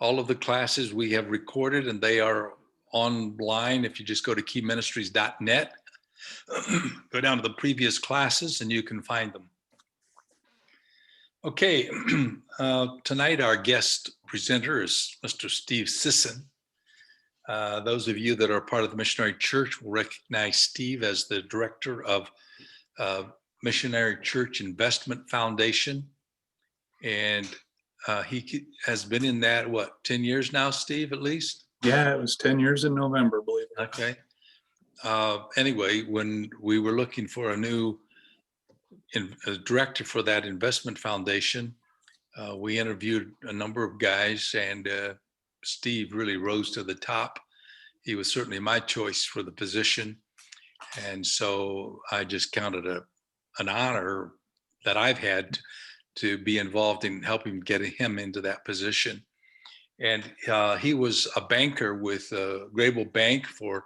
All of the classes we have recorded, and they are online. If you just go to keyministries.net, go down to the previous classes and you can find them. Okay, tonight our guest presenter is Mr. Steve Sisson. Those of you that are part of the Missionary Church will recognize Steve as the director of Missionary Church Investment Foundation. And he has been in that, 10 years now, Steve, at least? Yeah, it was 10 years in November, believe it. Okay. Anyway, when we were looking for a new director for that investment foundation, we interviewed a number of guys, and Steve really rose to the top. He was certainly my choice for the position. And so I just counted an honor that I've had to be involved in helping get him into that position. And he was a banker with Grable Bank for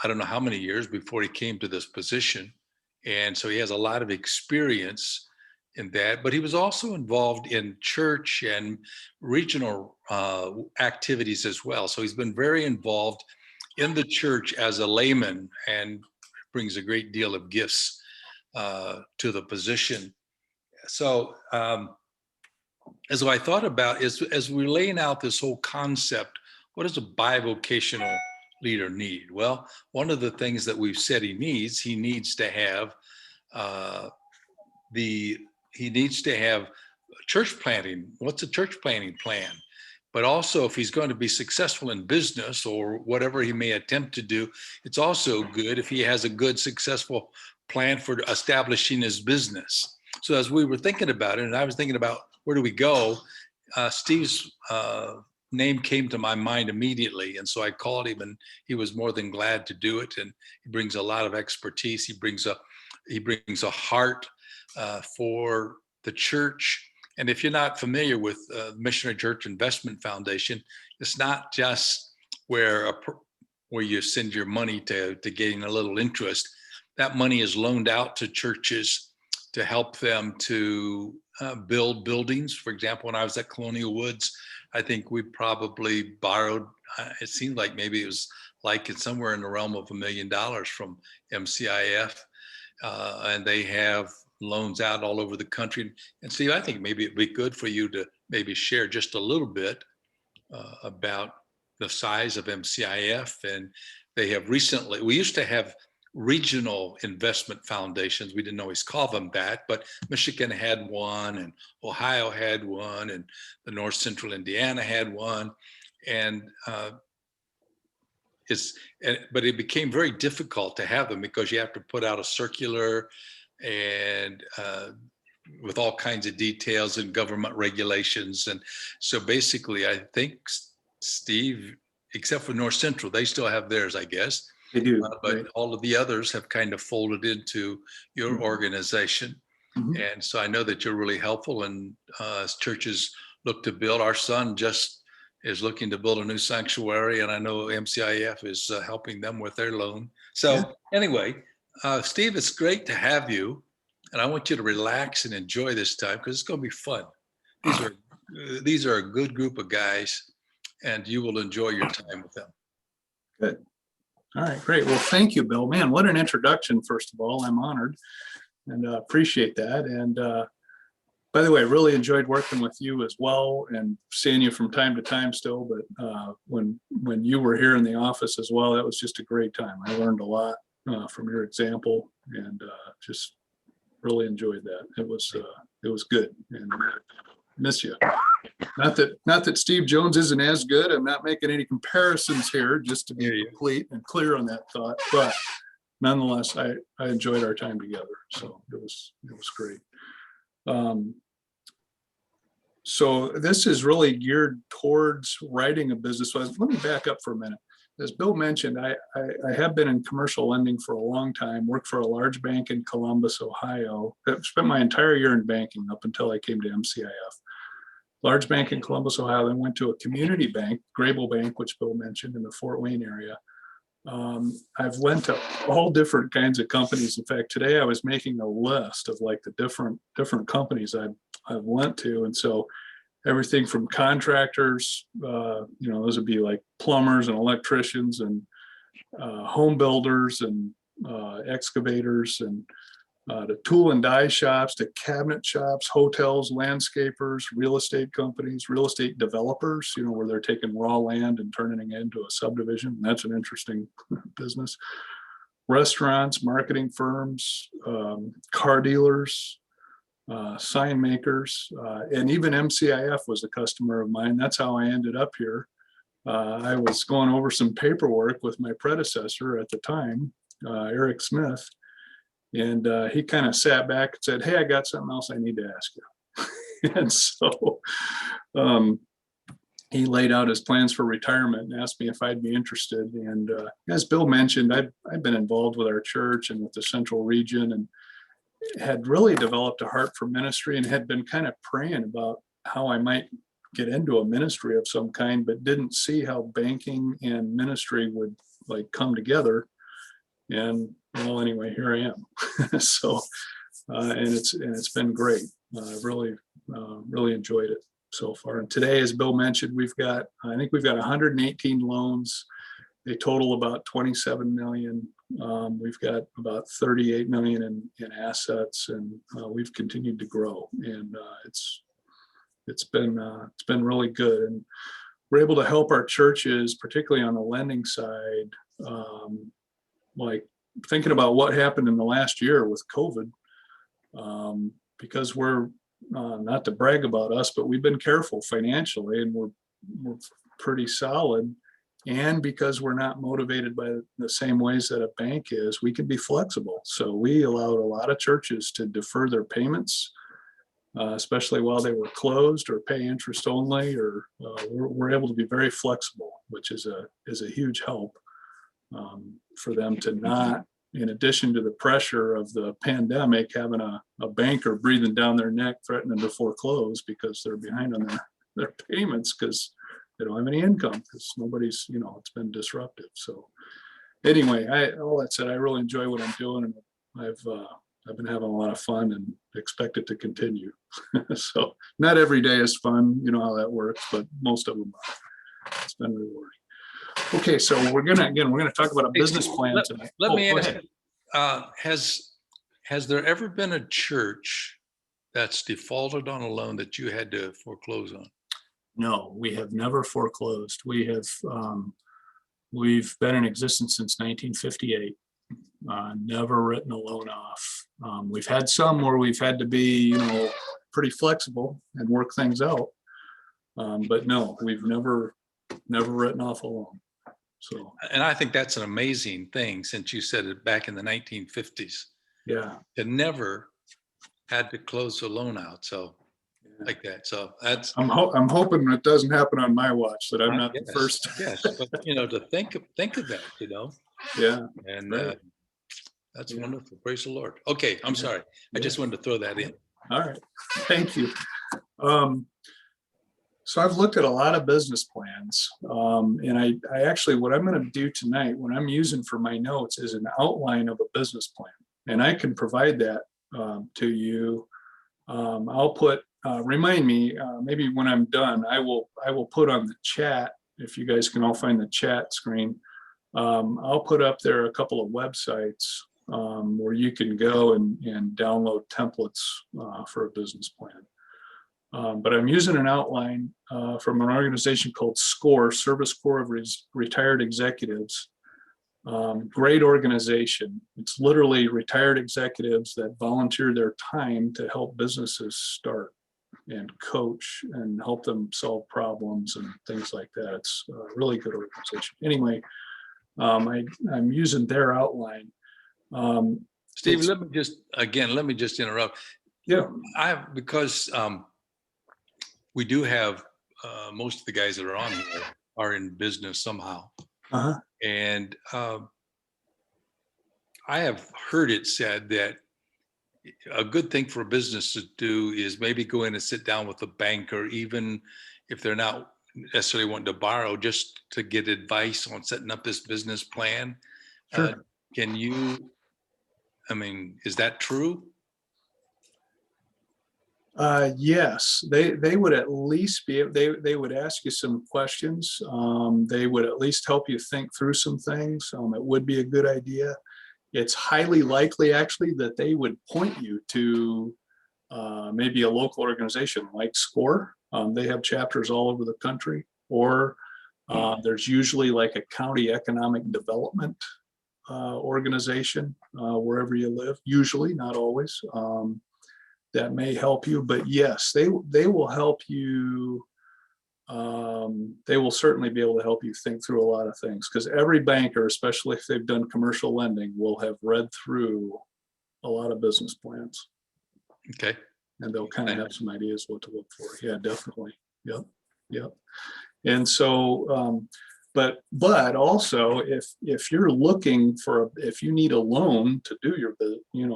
I don't know how many years before he came to this position. And so he has a lot of experience in that, but he was also involved in church and regional activities as well. So he's been very involved in the church as a layman and brings a great deal of gifts to the position. So as I thought about, as we're laying out this whole concept, what does a bivocational leader need? Well, one of the things that we've said he needs to have church planting. What's a church planting plan? But also, if he's going to be successful in business or whatever he may attempt to do, it's also good if he has a good, successful plan for establishing his business. So as we were thinking about it, and I was thinking about where do we go, Steve's name came to my mind immediately. And so I called him, and he was more than glad to do it. And he brings a lot of expertise. He brings a heart for the church. And if you're not familiar with Missionary Church Investment Foundation, it's not just where you send your money to gain a little interest. That money is loaned out to churches to help them to build buildings. For example, when I was at Colonial Woods, I think we probably borrowed, it seemed like maybe it was like it's somewhere in the realm of $1 million from MCIF. And they have loans out all over the country. And Steve, I think maybe it'd be good for you to maybe share just a little bit about the size of MCIF. And they have recently, we used to have regional investment foundations. We didn't always call them that, but Michigan had one, and Ohio had one, and the North Central Indiana had one. And but it became very difficult to have them because you have to put out a circular and with all kinds of details and government regulations. And so basically, I think, Steve, except for North Central, they still have theirs, I guess. They do. But right. All of the others have kind of folded into your Mm-hmm. organization. Mm-hmm. And so I know that you're really helpful, and as churches look to build, our son just is looking to build a new sanctuary, and I know MCIF is helping them with their loan. So Anyway, Steve, it's great to have you, and I want you to relax and enjoy this time because it's going to be fun. These are a good group of guys, and you will enjoy your time with them. Good. All right, great. Well, thank you, Bill. Man, what an introduction, first of all. I'm honored and appreciate that. And by the way, I really enjoyed working with you as well and seeing you from time to time still. But when you were here in the office as well, that was just a great time. I learned a lot from your example, and just really enjoyed that. It was good, and miss you. Not that Steve Jones isn't as good. I'm not making any comparisons here, just to be complete and clear on that thought. But nonetheless, I enjoyed our time together. So it was great. So this is really geared towards writing a business. So let me back up for a minute. As Bill mentioned, I have been in commercial lending for a long time, worked for a large bank in Columbus, Ohio. I've spent my entire year in banking up until I came to MCIF. Large bank in Columbus, Ohio, then went to a community bank, Grable Bank, which Bill mentioned, in the Fort Wayne area. I've went to all different kinds of companies. In fact, today I was making a list of like the different companies I've went to. And so everything from contractors, those would be like plumbers and electricians and home builders and excavators and to tool and die shops, to cabinet shops, hotels, landscapers, real estate companies, real estate developers, where they're taking raw land and turning it into a subdivision. That's an interesting business. Restaurants, marketing firms, car dealers, sign makers, and even MCIF was a customer of mine. That's how I ended up here. I was going over some paperwork with my predecessor at the time, Eric Smith, and he kind of sat back and said, "Hey, I got something else I need to ask you." And so he laid out his plans for retirement and asked me if I'd be interested. And as Bill mentioned, I've been involved with our church and with the Central Region, and had really developed a heart for ministry, and had been kind of praying about how I might get into a ministry of some kind, but didn't see how banking and ministry would like come together. And well, anyway, here I am. So, and it's been great. I've really enjoyed it so far. And today, as Bill mentioned, I think we've got 118 loans. They total about 27 million. We've got about 38 million in assets, and we've continued to grow. And it's been really good. And we're able to help our churches, particularly on the lending side, like thinking about what happened in the last year with COVID, because we're not to brag about us, but we've been careful financially, and we're pretty solid. And because we're not motivated by the same ways that a bank is, we can be flexible. So we allowed a lot of churches to defer their payments, especially while they were closed, or pay interest only, or we're able to be very flexible, which is a huge help for them to not, in addition to the pressure of the pandemic, having a banker breathing down their neck, threatening to foreclose because they're behind on their payments because they don't have any income, because nobody's, it's been disruptive. So anyway, all that said, I really enjoy what I'm doing, and I've been having a lot of fun and expect it to continue. So not every day is fun, you know how that works, but most of them are. It's been rewarding. Okay, so we're gonna talk about a business plan tonight. Let me ask, has there ever been a church that's defaulted on a loan that you had to foreclose on? No, we have never foreclosed. We've been in existence since 1958. Never written a loan off. We've had some where we've had to be, pretty flexible and work things out. But no, we've never written off a loan. So, and I think that's an amazing thing, since you said it back in the 1950s. Yeah, it never had to close a loan out. So like that. So that's, I'm hoping it doesn't happen on my watch, that I'm not the yes, first. Yes, but to think of that, Yeah, and right. that's wonderful. Praise the Lord. Okay, I'm sorry. I just wanted to throw that in. All right, thank you. So I've looked at a lot of business plans, and I actually, what I'm going to do tonight, what I'm using for my notes, is an outline of a business plan, and I can provide that to you. I'll put, remind me, maybe when I'm done, I will put on the chat, if you guys can all find the chat screen. I'll put up there a couple of websites where you can go and download templates for a business plan. But I'm using an outline from an organization called SCORE, Service Corps of Retired Executives. Great organization. It's literally retired executives that volunteer their time to help businesses start and coach and help them solve problems and things like that. It's a really good organization. Anyway, I'm using their outline. Steve, let me just interrupt. Yeah. Because we do have most of the guys that are on here are in business somehow. Uh-huh. And I have heard it said that a good thing for a business to do is maybe go in and sit down with a banker, even if they're not necessarily wanting to borrow, just to get advice on setting up this business plan. Sure. Is that true? Yes, they would at least they would ask you some questions. They would at least help you think through some things. It would be a good idea. It's highly likely actually that they would point you to maybe a local organization like SCORE. They have chapters all over the country, or there's usually like a county economic development organization wherever you live, usually, not always. That may help you, but yes, they will help you. They will certainly be able to help you think through a lot of things, because every banker, especially if they've done commercial lending, will have read through a lot of business plans, Okay. and they'll kind of have some ideas what to look for. Yeah, definitely. Yep. Yep. And so, but also if you're looking for, if you need a loan to do your,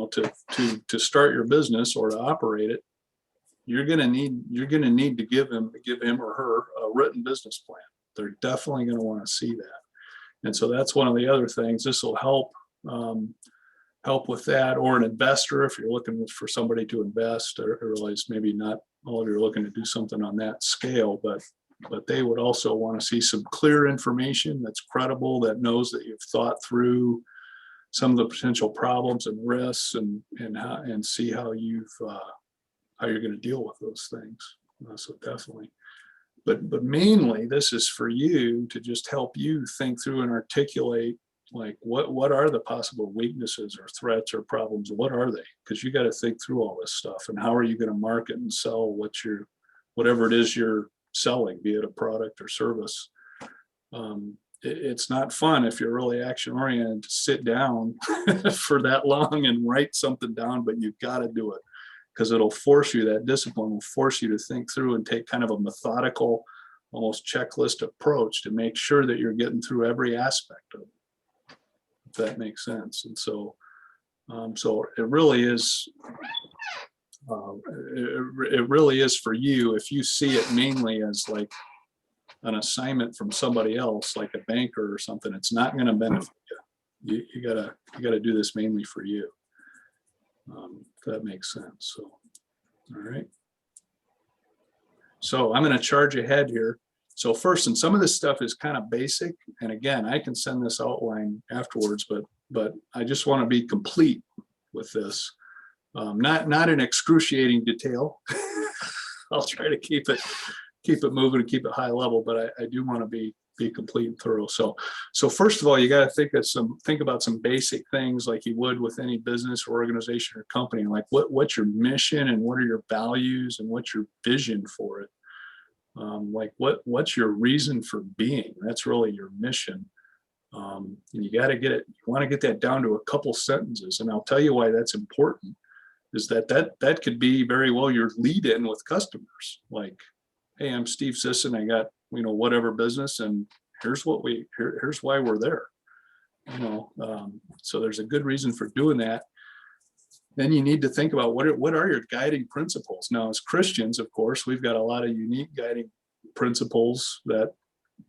to start your business or to operate it, you're going to need to give him or her a written business plan. They're definitely going to want to see that. And so that's one of the other things. This will help with that. Or an investor, if you're looking for somebody to invest. I realize maybe not all of you are looking to do something on that scale, but they would also want to see some clear information that's credible, that knows that you've thought through some of the potential problems and risks, and see how you're going to deal with those things. So definitely, but mainly this is for you to just help you think through and articulate, like what are the possible weaknesses or threats or problems? What are they? Because you got to think through all this stuff, and how are you going to market and sell whatever it is you're selling, be it a product or service. It's not fun if you're really action oriented to sit down for that long and write something down, but you've got to do it, because it'll force you, that discipline will force you to think through and take kind of a methodical, almost checklist approach to make sure that you're getting through every aspect of it, if that makes sense. And so it really is it really is for you. If you see it mainly as like an assignment from somebody else, like a banker or something, it's not going to benefit you. You gotta do this mainly for you. If that makes sense. So, all right. So I'm going to charge ahead here. So first, and some of this stuff is kind of basic, and again, I can send this outline afterwards, but I just want to be complete with this. Not in excruciating detail. I'll try to keep it moving and keep it high level, but I do want to be complete and thorough. So first of all, you got to think about some basic things like you would with any business or organization or company, like what's your mission and what are your values and what's your vision for it. Like what's your reason for being? That's really your mission. And you want to get that down to a couple sentences. And I'll tell you why that's important. Is that could be very well your lead in with customers. Like, hey, I'm Steve Sisson. I got, whatever business, and here's why we're there. So there's a good reason for doing that. Then you need to think about what are your guiding principles. Now, as Christians, of course, we've got a lot of unique guiding principles that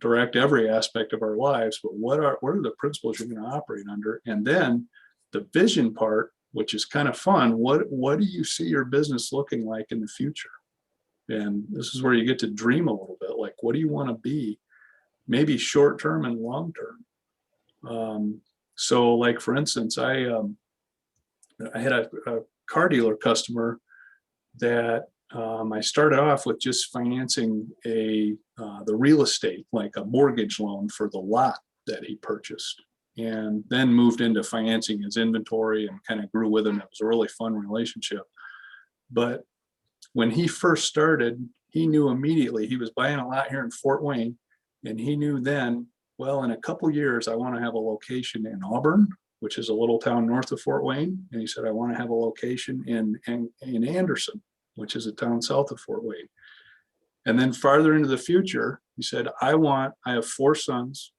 direct every aspect of our lives, but what are the principles you're going to operate under? And then the vision part, which is kind of fun. What do you see your business looking like in the future? And this is where you get to dream a little bit. Like, what do you want to be? Maybe short term and long term. So, like for instance, I had a car dealer customer that I started off with just financing the real estate, like a mortgage loan for the lot that he purchased, and then moved into financing his inventory and kind of grew with him. It was a really fun relationship. But when he first started, he knew immediately he was buying a lot here in Fort Wayne, and he knew then, well, in a couple of years, I want to have a location in Auburn, which is a little town north of Fort Wayne. And he said, I want to have a location in Anderson, which is a town south of Fort Wayne. And then farther into the future, he said, I have 4 sons.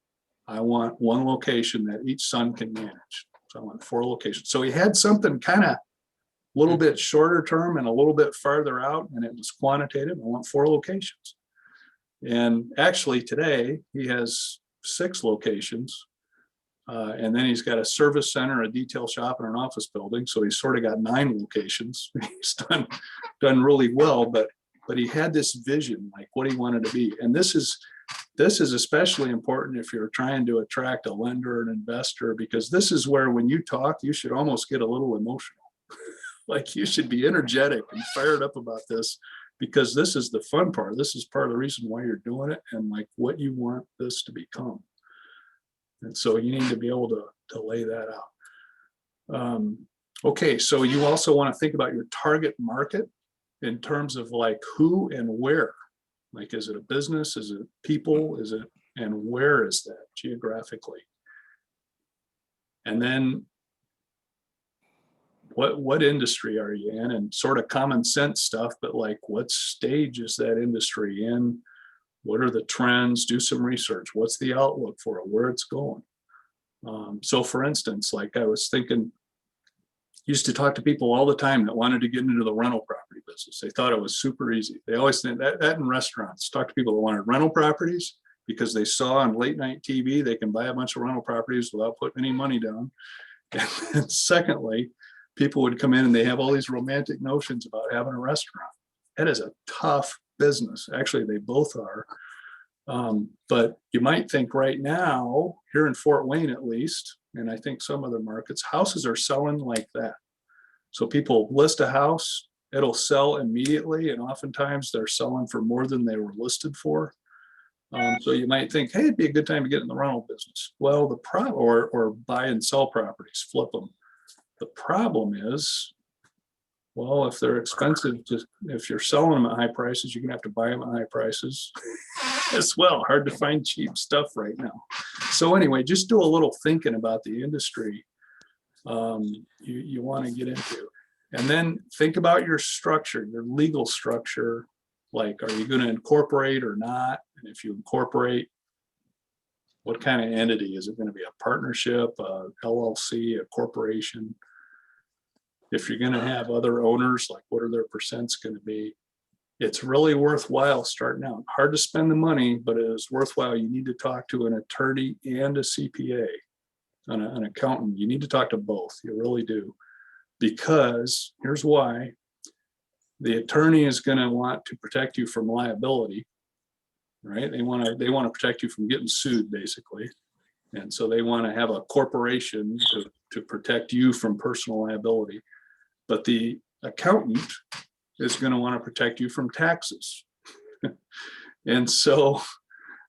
I want 1 location that each son can manage. So I want 4 locations. So he had something kind of a little bit shorter term and a little bit farther out, and it was quantitative. I want 4 locations. And actually today he has 6 locations. And then he's got a service center, a detail shop, and an office building. So he's sort of got 9 locations. He's done really well, but he had this vision, like what he wanted to be. And this is especially important if you're trying to attract a lender, an investor, because this is where when you talk, you should almost get a little emotional. Like you should be energetic and fired up about this, because this is the fun part. This is part of the reason why you're doing it and like what you want this to become. And so you need to be able to lay that out. Okay, so you also want to think about your target market in terms of like who and where. Like, is it a business? Is it people? Is it, and where is that geographically? And then what industry are you in? And sort of common sense stuff, but like what stage is that industry in? What are the trends? Do some research. What's the outlook for it? Where it's going? So for instance, like I was thinking, used to talk to people all the time that wanted to get into the rental property business. They thought it was super easy. They always think that in restaurants, talk to people that wanted rental properties because they saw on late night TV, they can buy a bunch of rental properties without putting any money down. And secondly, people would come in and they have all these romantic notions about having a restaurant. That is a tough business. Actually, they both are. But you might think right now, here in Fort Wayne at least, and I think some other markets, houses are selling like that. So people list a house, it'll sell immediately, and oftentimes they're selling for more than they were listed for. So you might think, hey, it'd be a good time to get in the rental business. Well, or buy and sell properties, flip them. The problem is, well, if they're expensive, if you're selling them at high prices, you're gonna have to buy them at high prices as well. Hard to find cheap stuff right now. So anyway, just do a little thinking about the industry you want to get into. And then think about your structure, your legal structure. Like, are you going to incorporate or not? And if you incorporate, what kind of entity? Is it going to be a partnership, a LLC, a corporation? If you're going to have other owners, like what are their percents going to be? It's really worthwhile starting out. Hard to spend the money, but it is worthwhile. You need to talk to an attorney and a CPA, an accountant. You need to talk to both. You really do. Because here's why. The attorney is going to want to protect you from liability, right? They want to protect you from getting sued, basically. And so they want to have a corporation to protect you from personal liability. But the accountant is going to want to protect you from taxes. And so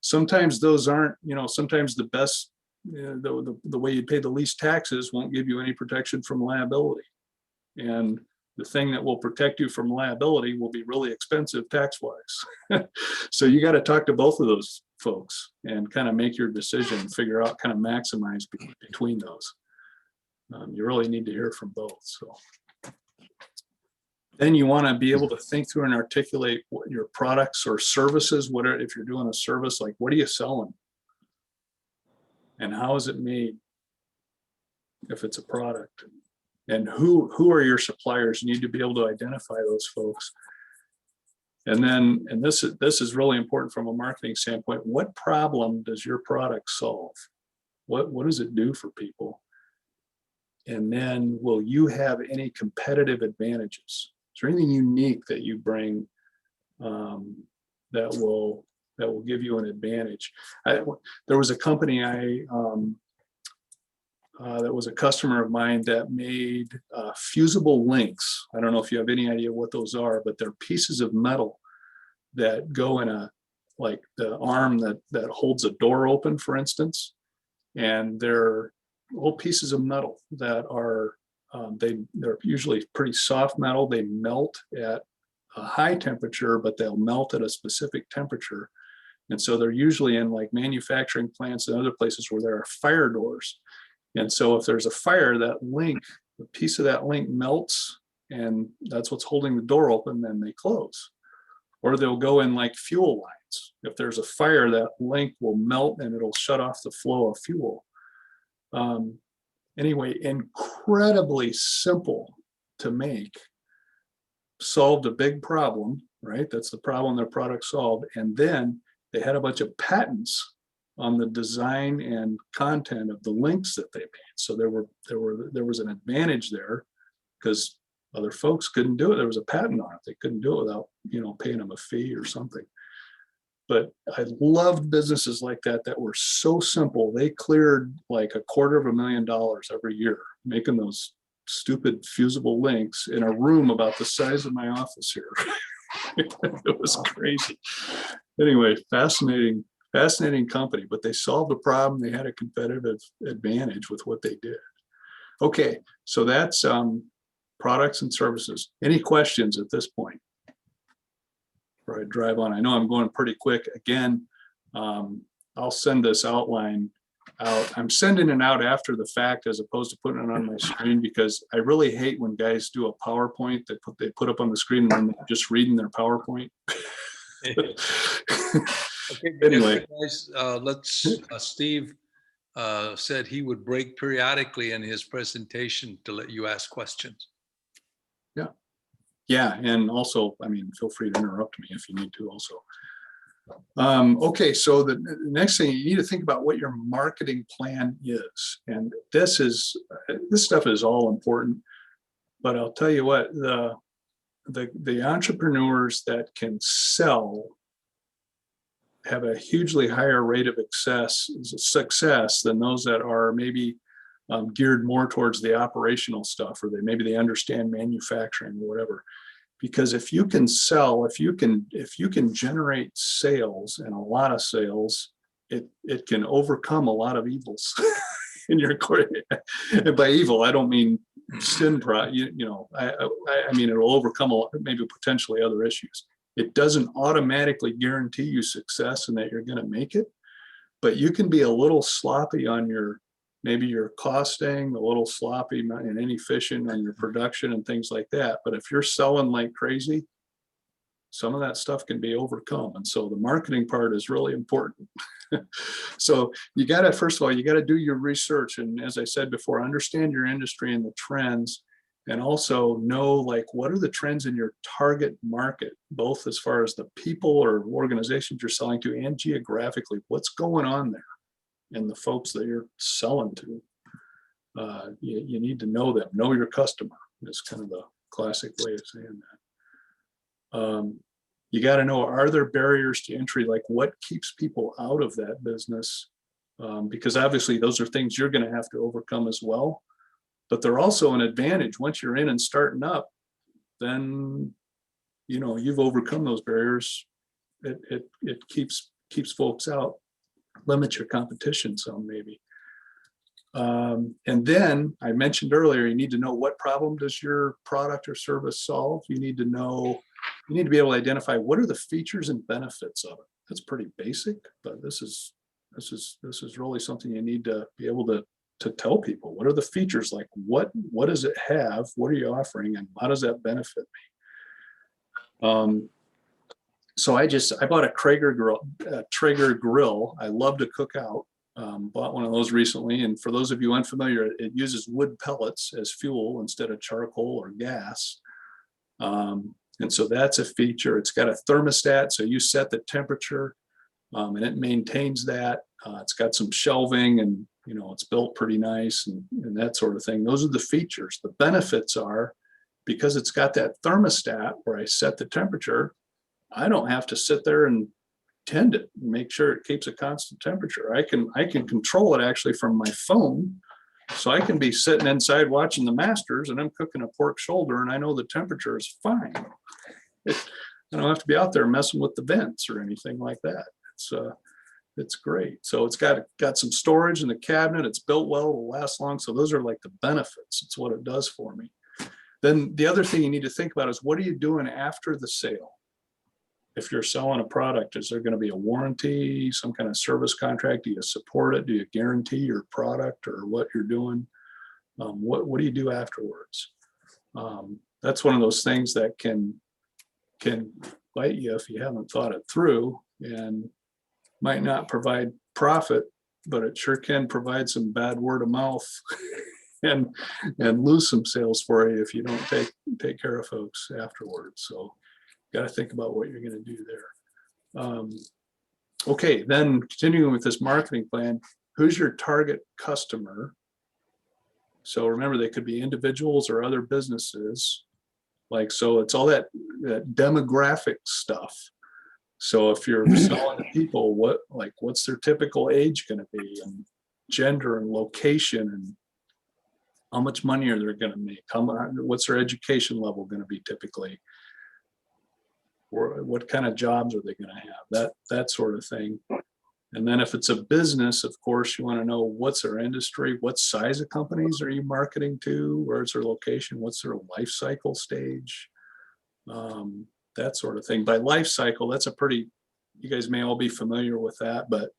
sometimes those aren't, sometimes the best, the way you pay the least taxes won't give you any protection from liability. And the thing that will protect you from liability will be really expensive tax-wise. So you got to talk to both of those folks and kind of make your decision, figure out, kind of maximize between those. You really need to hear from both. So then you want to be able to think through and articulate what your products or services, if you're doing a service, like what are you selling? And how is it made if it's a product? And who are your suppliers? You need to be able to identify those folks. And then, and this is really important from a marketing standpoint, what problem does your product solve? What does it do for people? And then will you have any competitive advantages? Is there anything unique that you bring that will give you an advantage? There was a company that was a customer of mine that made fusible links. I don't know if you have any idea what those are, but they're pieces of metal that go in like the arm that holds a door open, for instance. And they're little pieces of metal that are, they're usually pretty soft metal. They melt at a high temperature, but they'll melt at a specific temperature. And so they're usually in like manufacturing plants and other places where there are fire doors. And so if there's a fire, that link, the piece of that link melts, and that's what's holding the door open, then they close. Or they'll go in like fuel lines. If there's a fire, that link will melt and it'll shut off the flow of fuel. Anyway, incredibly simple to make, solved a big problem, right? That's the problem their product solved. And then they had a bunch of patents on the design and content of the links that they made. So there was an advantage there because other folks couldn't do it. There was a patent on it. They couldn't do it without, paying them a fee or something. But I loved businesses like that were so simple. They cleared like $250,000 every year making those stupid fusible links in a room about the size of my office here. It was crazy. Anyway, fascinating company, but they solved a problem. They had a competitive advantage with what they did. Okay, so that's products and services. Any questions at this point? Before I drive on, I know I'm going pretty quick. Again, I'll send this outline out. I'm sending it out after the fact as opposed to putting it on my screen because I really hate when guys do a PowerPoint that they put up on the screen and then they're just reading their PowerPoint. Okay, anyway, guys, Steve said he would break periodically in his presentation to let you ask questions. Yeah, and also, feel free to interrupt me if you need to also. Okay, so the next thing, you need to think about what your marketing plan is. And this stuff is all important, but I'll tell you what, the entrepreneurs that can sell have a hugely higher rate of success than those that are maybe geared more towards the operational stuff, or maybe they understand manufacturing or whatever. Because if you can sell, if you can generate sales and a lot of sales, it can overcome a lot of evils in your court. And by evil, I don't mean sin. I mean it'll overcome maybe potentially other issues. It doesn't automatically guarantee you success and that you're going to make it, but you can be a little sloppy on maybe your costing, a little sloppy and inefficient on your production and things like that. But if you're selling like crazy, some of that stuff can be overcome. And so the marketing part is really important. So first of all, you got to do your research. And as I said before, understand your industry and the trends, and also know like what are the trends in your target market, both as far as the people or organizations you're selling to and geographically, what's going on there. And the folks that you're selling to, you need to know them. Know your customer is kind of the classic way of saying that. You got to know, are there barriers to entry? Like what keeps people out of that business? Because obviously those are things you're going to have to overcome as well. But they're also an advantage. Once you're in and starting up, then you've overcome those barriers. It keeps folks out. Limit your competition some maybe. And then I mentioned earlier, you need to know what problem does your product or service solve. You need to be able to identify what are the features and benefits of it. That's pretty basic, but this is really something you need to be able to tell people. What are the features? Like what does it have? What are you offering? And how does that benefit me? So I bought a Traeger grill. I love to cook out. Bought one of those recently. And for those of you unfamiliar, it uses wood pellets as fuel instead of charcoal or gas. And so that's a feature. It's got a thermostat, so you set the temperature and it maintains that. It's got some shelving and it's built pretty nice and that sort of thing. Those are the features. The benefits are, because it's got that thermostat where I set the temperature, I don't have to sit there and tend it and make sure it keeps a constant temperature. I can control it actually from my phone. So I can be sitting inside watching the Masters and I'm cooking a pork shoulder and I know the temperature is fine. I don't have to be out there messing with the vents or anything like that. It's great. So it's got some storage in the cabinet. It's built well, it'll last long. So those are like the benefits. It's what it does for me. Then the other thing you need to think about is, what are you doing after the sale? If you're selling a product, is there going to be a warranty, some kind of service contract? Do you support it? Do you guarantee your product or what you're doing? What do you do afterwards? That's one of those things that can bite you if you haven't thought it through, and might not provide profit, but it sure can provide some bad word of mouth and lose some sales for you if you don't take care of folks afterwards. So got to think about what you're going to do there. Okay, then continuing with this marketing plan, who's your target customer? So remember, they could be individuals or other businesses. Like, so it's all that demographic stuff. So if you're selling to people, what's their typical age going to be, and gender and location, and how much money are they going to make? What's their education level going to be typically? Or what kind of jobs are they going to have? That sort of thing. And then if it's a business, of course, you want to know what's their industry, what size of companies are you marketing to, where's their location, what's their life cycle stage, that sort of thing. By life cycle, that's you guys may all be familiar with that, but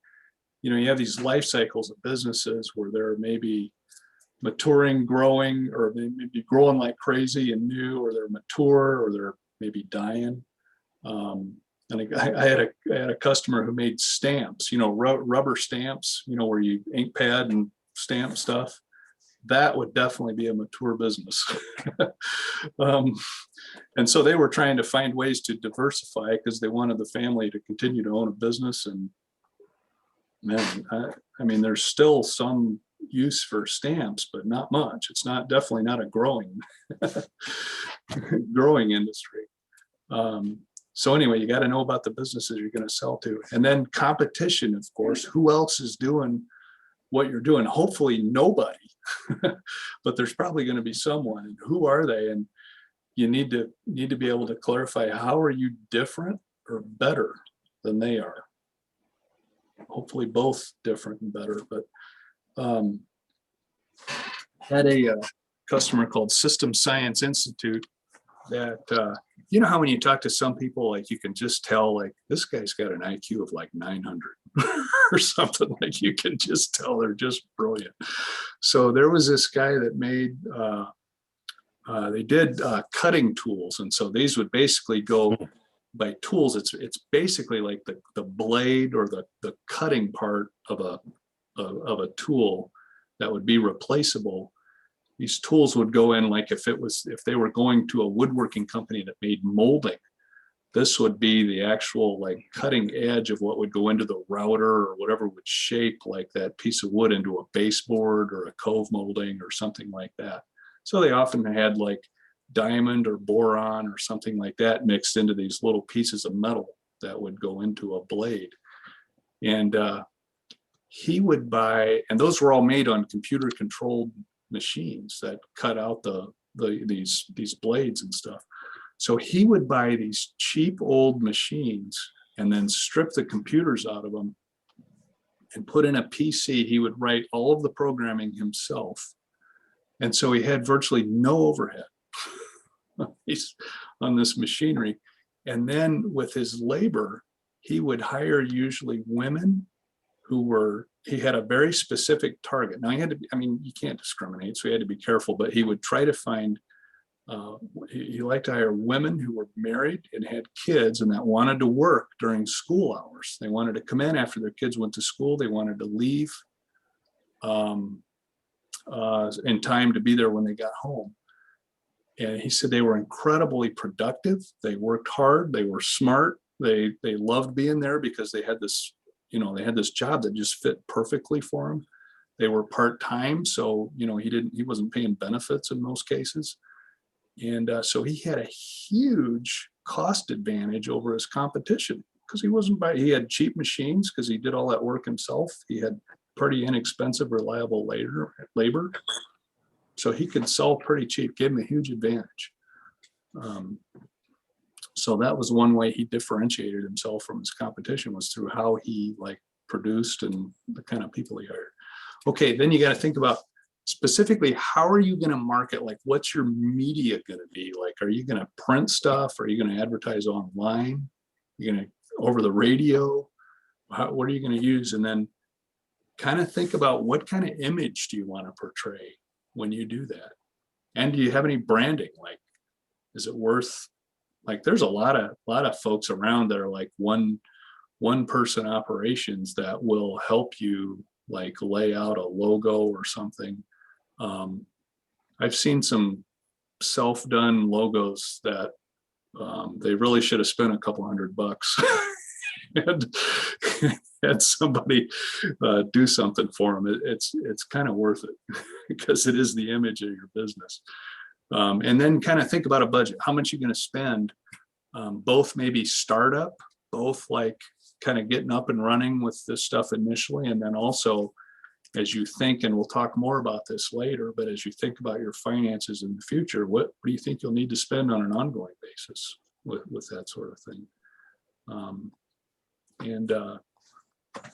you have these life cycles of businesses where they're maybe maturing, growing, or they may be growing like crazy and new, or they're mature, or they're maybe dying. And I had a customer who made stamps, rubber stamps, where you ink pad and stamp stuff. That would definitely be a mature business. And so they were trying to find ways to diversify because they wanted the family to continue to own a business. And man, I mean, there's still some use for stamps, but not much. It's definitely not a growing industry. So anyway, you got to know about the businesses you're going to sell to. And then competition, of course. Who else is doing what you're doing? Hopefully nobody, but there's probably going to be someone. And who are they? And you need to be able to clarify, how are you different or better than they are? Hopefully both different and better. But had a customer called System Science Institute that how when you talk to some people, like, you can just tell, like, this guy's got an IQ of like 900 or something. Like, you can just tell they're just brilliant. So there was this guy that made they did cutting tools, and so these would basically go by tools. It's basically like the blade or the cutting part of a tool that would be replaceable. These tools would go in, like, if they were going to a woodworking company that made molding, this would be the actual, like, cutting edge of what would go into the router or whatever would shape, like, that piece of wood into a baseboard or a cove molding or something like that. So they often had, like, diamond or boron or something like that mixed into these little pieces of metal that would go into a blade. And he would buy, and those were all made on computer controlled machines that cut out these blades and stuff. So he would buy these cheap old machines and then strip the computers out of them and put in a PC. He would write all of the programming himself. And so he had virtually no overhead on this machinery. And then with his labor, he would hire usually women he had a very specific target. Now, you can't discriminate, so he had to be careful, but he would try to find, he liked to hire women who were married and had kids and that wanted to work during school hours. They wanted to come in after their kids went to school. They wanted to leave in time to be there when they got home. And he said they were incredibly productive. They worked hard. They were smart. They loved being there because they had this job that just fit perfectly for them. They were part-time, so he wasn't paying benefits in most cases. And so he had a huge cost advantage over his competition because he had cheap machines because he did all that work himself. He had pretty inexpensive, reliable labor. So he could sell pretty cheap, gave him a huge advantage. So that was one way he differentiated himself from his competition, was through how he, like, produced and the kind of people he hired. Okay, then you got to think about specifically, how are you going to market? Like, what's your media going to be? Like, are you going to print stuff? Are you going to advertise online? You're going to over the radio? What are you going to use? And then kind of think about, what kind of image do you want to portray when you do that? And do you have any branding? Like, is it worth, like, there's a lot of folks around that are like one person operations that will help you, like, lay out a logo or something. I've seen some self-done logos that they really should have spent a couple $100 and had somebody do something for them. It's kind of worth it because it is the image of your business. And then kind of think about a budget. How much you're going to spend, both maybe startup, both like kind of getting up and running with this stuff initially, and then also as you think, and we'll talk more about this later, but as you think about your finances in the future, what do you think you'll need to spend on an ongoing basis with that sort of thing? I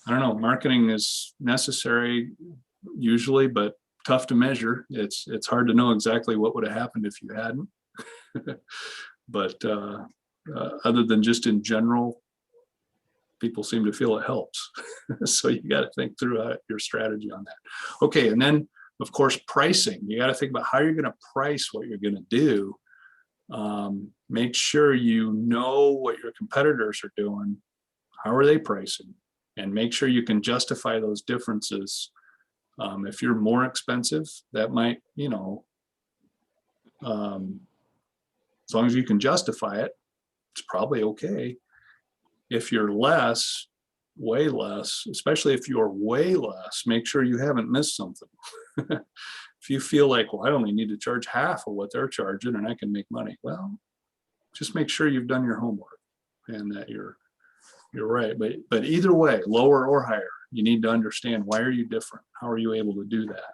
don't know, marketing is necessary usually, but tough to measure. It's hard to know exactly what would have happened if you hadn't. But other than just in general, people seem to feel it helps. So you got to think through your strategy on that. Okay, and then of course pricing. You got to think about how you're going to price what you're going to do. Make sure you know what your competitors are doing. How are they pricing? And make sure you can justify those differences. If you're more expensive, that might, as long as you can justify it, it's probably okay. If you're less, way less, especially if you're way less, make sure you haven't missed something. If you feel like, well, I only need to charge half of what they're charging and I can make money, well, just make sure you've done your homework and that you're right. But either way, lower or higher, you need to understand, why are you different? How are you able to do that?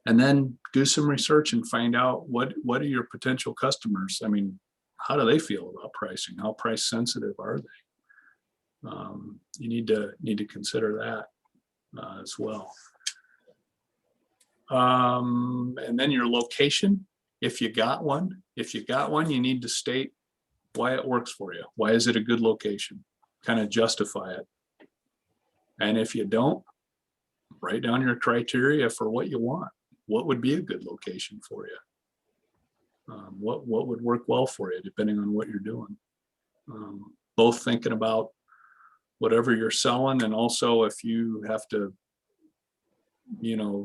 And then do some research and find out what are your potential customers. I mean, how do they feel about pricing? How price sensitive are they? You need to consider that as well. And then your location, if you got one, you need to state why it works for you. Why is it a good location? Kind of justify it. And if you don't, write down your criteria for what you want. What would be a good location for you? What would work well for you, depending on what you're doing. Both thinking about whatever you're selling, and also if you have to,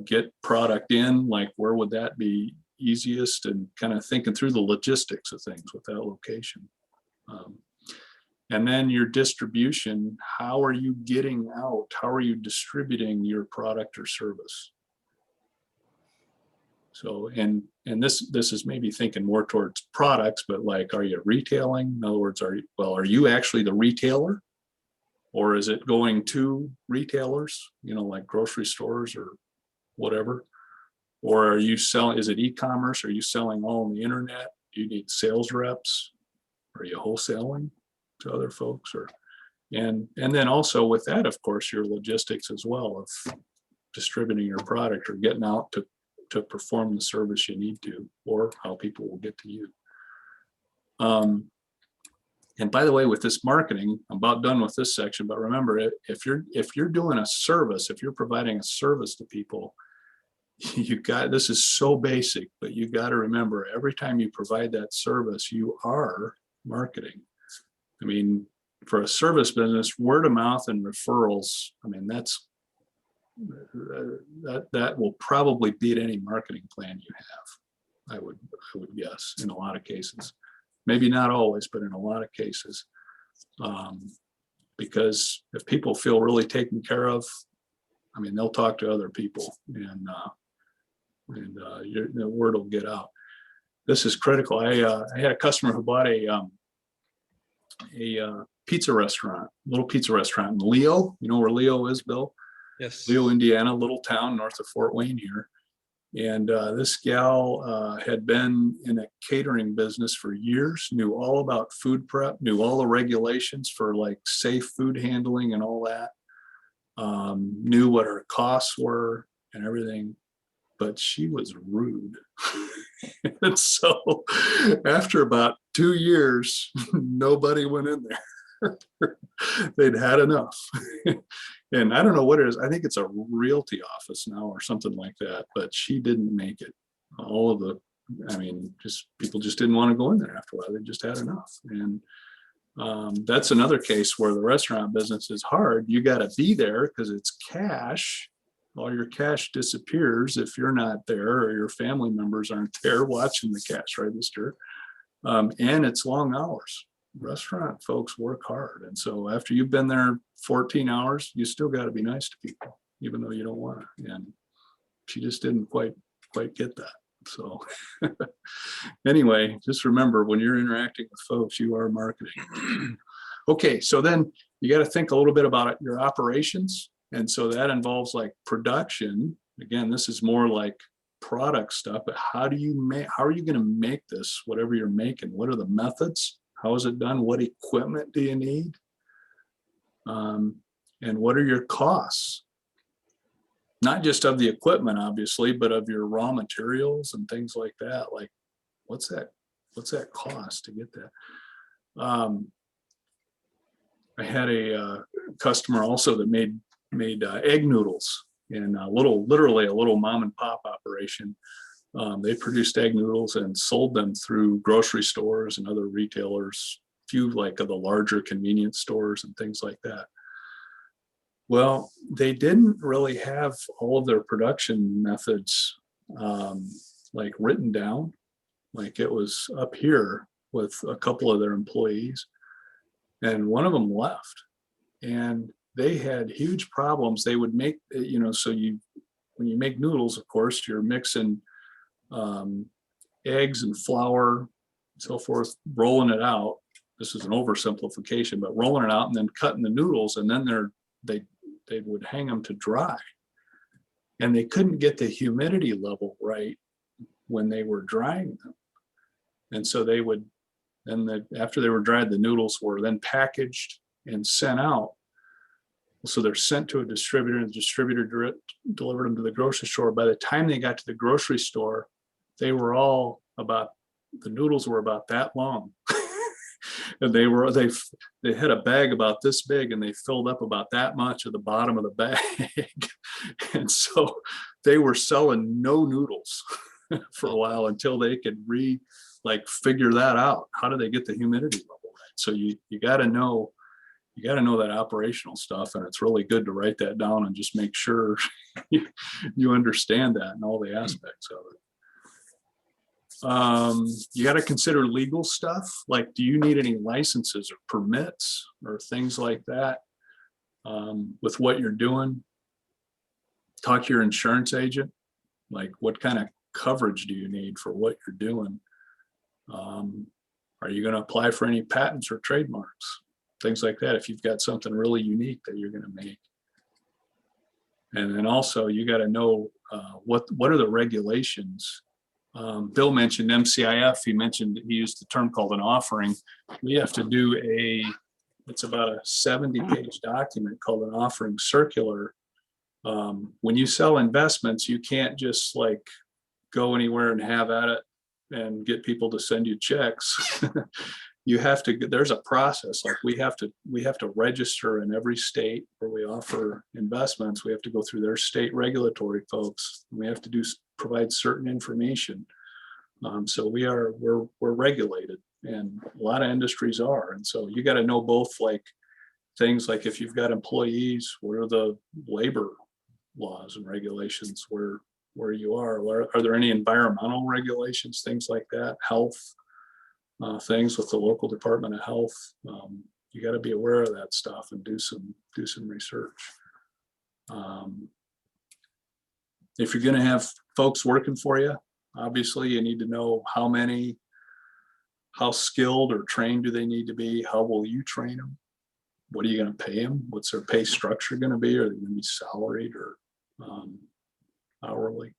get product in, like where would that be easiest, and kind of thinking through the logistics of things with that location. And then your distribution, how are you getting out? How are you distributing your product or service? So, and this is maybe thinking more towards products, but like, are you retailing? In other words, are you actually the retailer, or is it going to retailers, like grocery stores or whatever? Or are you selling, is it e-commerce? Are you selling all on the internet? Do you need sales reps? Are you wholesaling to other folks? And then also with that, of course, your logistics as well of distributing your product or getting out to perform the service you need to, or how people will get to you. And by the way, with this marketing, I'm about done with this section, but remember, if you're doing a service, if you're providing a service to people, this is so basic, but you got to remember, every time you provide that service, you are marketing. I mean, for a service business, word of mouth and referrals, I mean, that will probably beat any marketing plan you have. I would guess, in a lot of cases. Maybe not always, but in a lot of cases. Because if people feel really taken care of, I mean, they'll talk to other people, and the word will get out. This is critical. I had a customer who bought a pizza restaurant, little pizza restaurant in Leo. You know where Leo is, Bill? Yes. Leo, Indiana, little town north of Fort Wayne here. And this gal had been in a catering business for years, knew all about food prep, knew all the regulations for like safe food handling and all that, knew what her costs were and everything, but she was rude. And so after about 2 years, nobody went in there. They'd had enough. And I don't know what it is. I think it's a realty office now or something like that, but she didn't make it. People just didn't want to go in there after a while. They just had enough. And that's another case where the restaurant business is hard. You got to be there because it's cash. All your cash disappears if you're not there, or your family members aren't there watching the cash register. And it's long hours. restaurant folks work hard. And so after you've been there 14 hours, you still got to be nice to people, even though you don't want to. And she just didn't quite get that. So anyway, just remember, when you're interacting with folks, you are marketing. Okay, so then you got to think a little bit about your operations. And so that involves like production. Again, this is more like product stuff, but how are you going to make this, whatever you're making? What are the methods? How is it done? What equipment do you need? And what are your costs? Not just of the equipment, obviously, but of your raw materials and things like that. Like, what's that cost to get that? I had a customer also that made egg noodles in literally a little mom and pop operation. They produced egg noodles and sold them through grocery stores and other retailers, few like of the larger convenience stores and things like that. Well, they didn't really have all of their production methods like written down. Like, it was up here with a couple of their employees, and one of them left, and they had huge problems. They would make, so when you make noodles, of course, you're mixing eggs and flour and so forth, rolling it out. This is an oversimplification, but rolling it out and then cutting the noodles, and then they would hang them to dry. And they couldn't get the humidity level right when they were drying them. And so they would, after they were dried, the noodles were then packaged and sent out. So they're sent to a distributor, and the distributor delivered them to the grocery store. By the time they got to the grocery store, the noodles were about that long. And they had a bag about this big, and they filled up about that much of the bottom of the bag. And so they were selling no noodles for a while until they could figure that out. How do they get the humidity level right? So you got to know that operational stuff, and it's really good to write that down and just make sure you understand that and all the aspects of it. You got to consider legal stuff. Like, do you need any licenses or permits or things like that with what you're doing? Talk to your insurance agent. Like, what kind of coverage do you need for what you're doing? Are you going to apply for any patents or trademarks? Things like that, if you've got something really unique that you're going to make. And then also, you got to know what are the regulations. Bill mentioned MCIF. He used the term called an offering. We have to do it's about a 70-page document called an offering circular. When you sell investments, you can't just go anywhere and have at it and get people to send you checks. You have to, there's a process. Like, we have to register in every state where we offer investments. We have to go through their state regulatory folks. We have to provide certain information. So we're regulated, and a lot of industries are. And so you got to know both, things like, if you've got employees, what are the labor laws and regulations where you are? Are there any environmental regulations, things like that, health things with the local Department of Health? You got to be aware of that stuff and do some research. If you're going to have folks working for you, obviously you need to know how many, how skilled or trained do they need to be? How will you train them? What are you going to pay them? What's their pay structure going to be? Are they going to be salaried or hourly?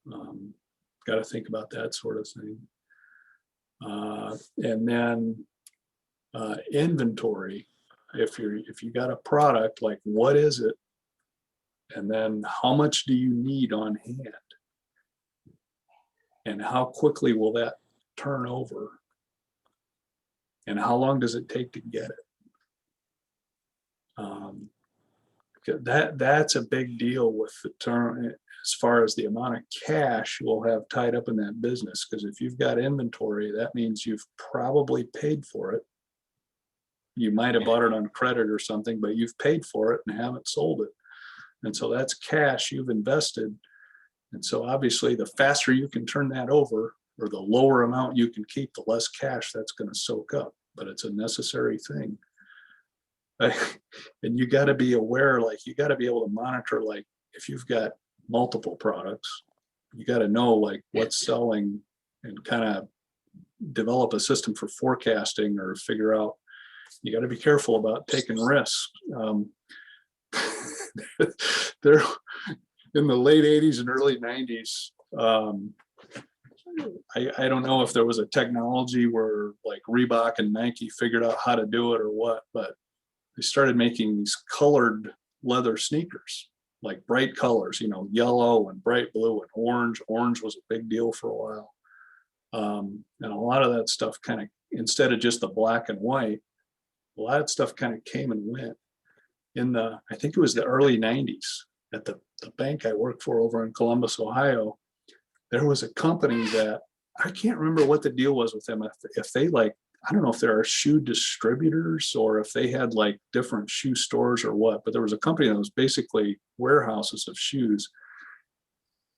Got to think about that sort of thing. And then inventory. If you got a product, like, what is it? And then how much do you need on hand? And how quickly will that turn over? And how long does it take to get it? That's a big deal with the term as far as the amount of cash you'll have tied up in that business. Because if you've got inventory, that means you've probably paid for it. You might have bought it on credit or something, but you've paid for it and haven't sold it. And so that's cash you've invested. And so obviously, the faster you can turn that over, or the lower amount you can keep, the less cash that's going to soak up. but it's a necessary thing. And you got to be aware, like you got to be able to monitor, like if you've got multiple products, you got to know like what's selling and kind of develop a system for forecasting or figure out. You got to be careful about taking risks. There, in the late 80s and early 90s, I don't know if there was a technology where like Reebok and Nike figured out how to do it or what, but they started making these colored leather sneakers, like bright colors, you know, yellow and bright blue and orange. Orange was a big deal for a while. And a lot of that stuff kind of, instead of just the black and white, a lot of stuff kind of came and went. In the, I think it was the early 90s, at the bank I worked for over in Columbus, Ohio, there was a company that I can't remember what the deal was with them. If they like, I don't know if there are shoe distributors or if they had like different shoe stores or what, but there was a company that was basically warehouses of shoes.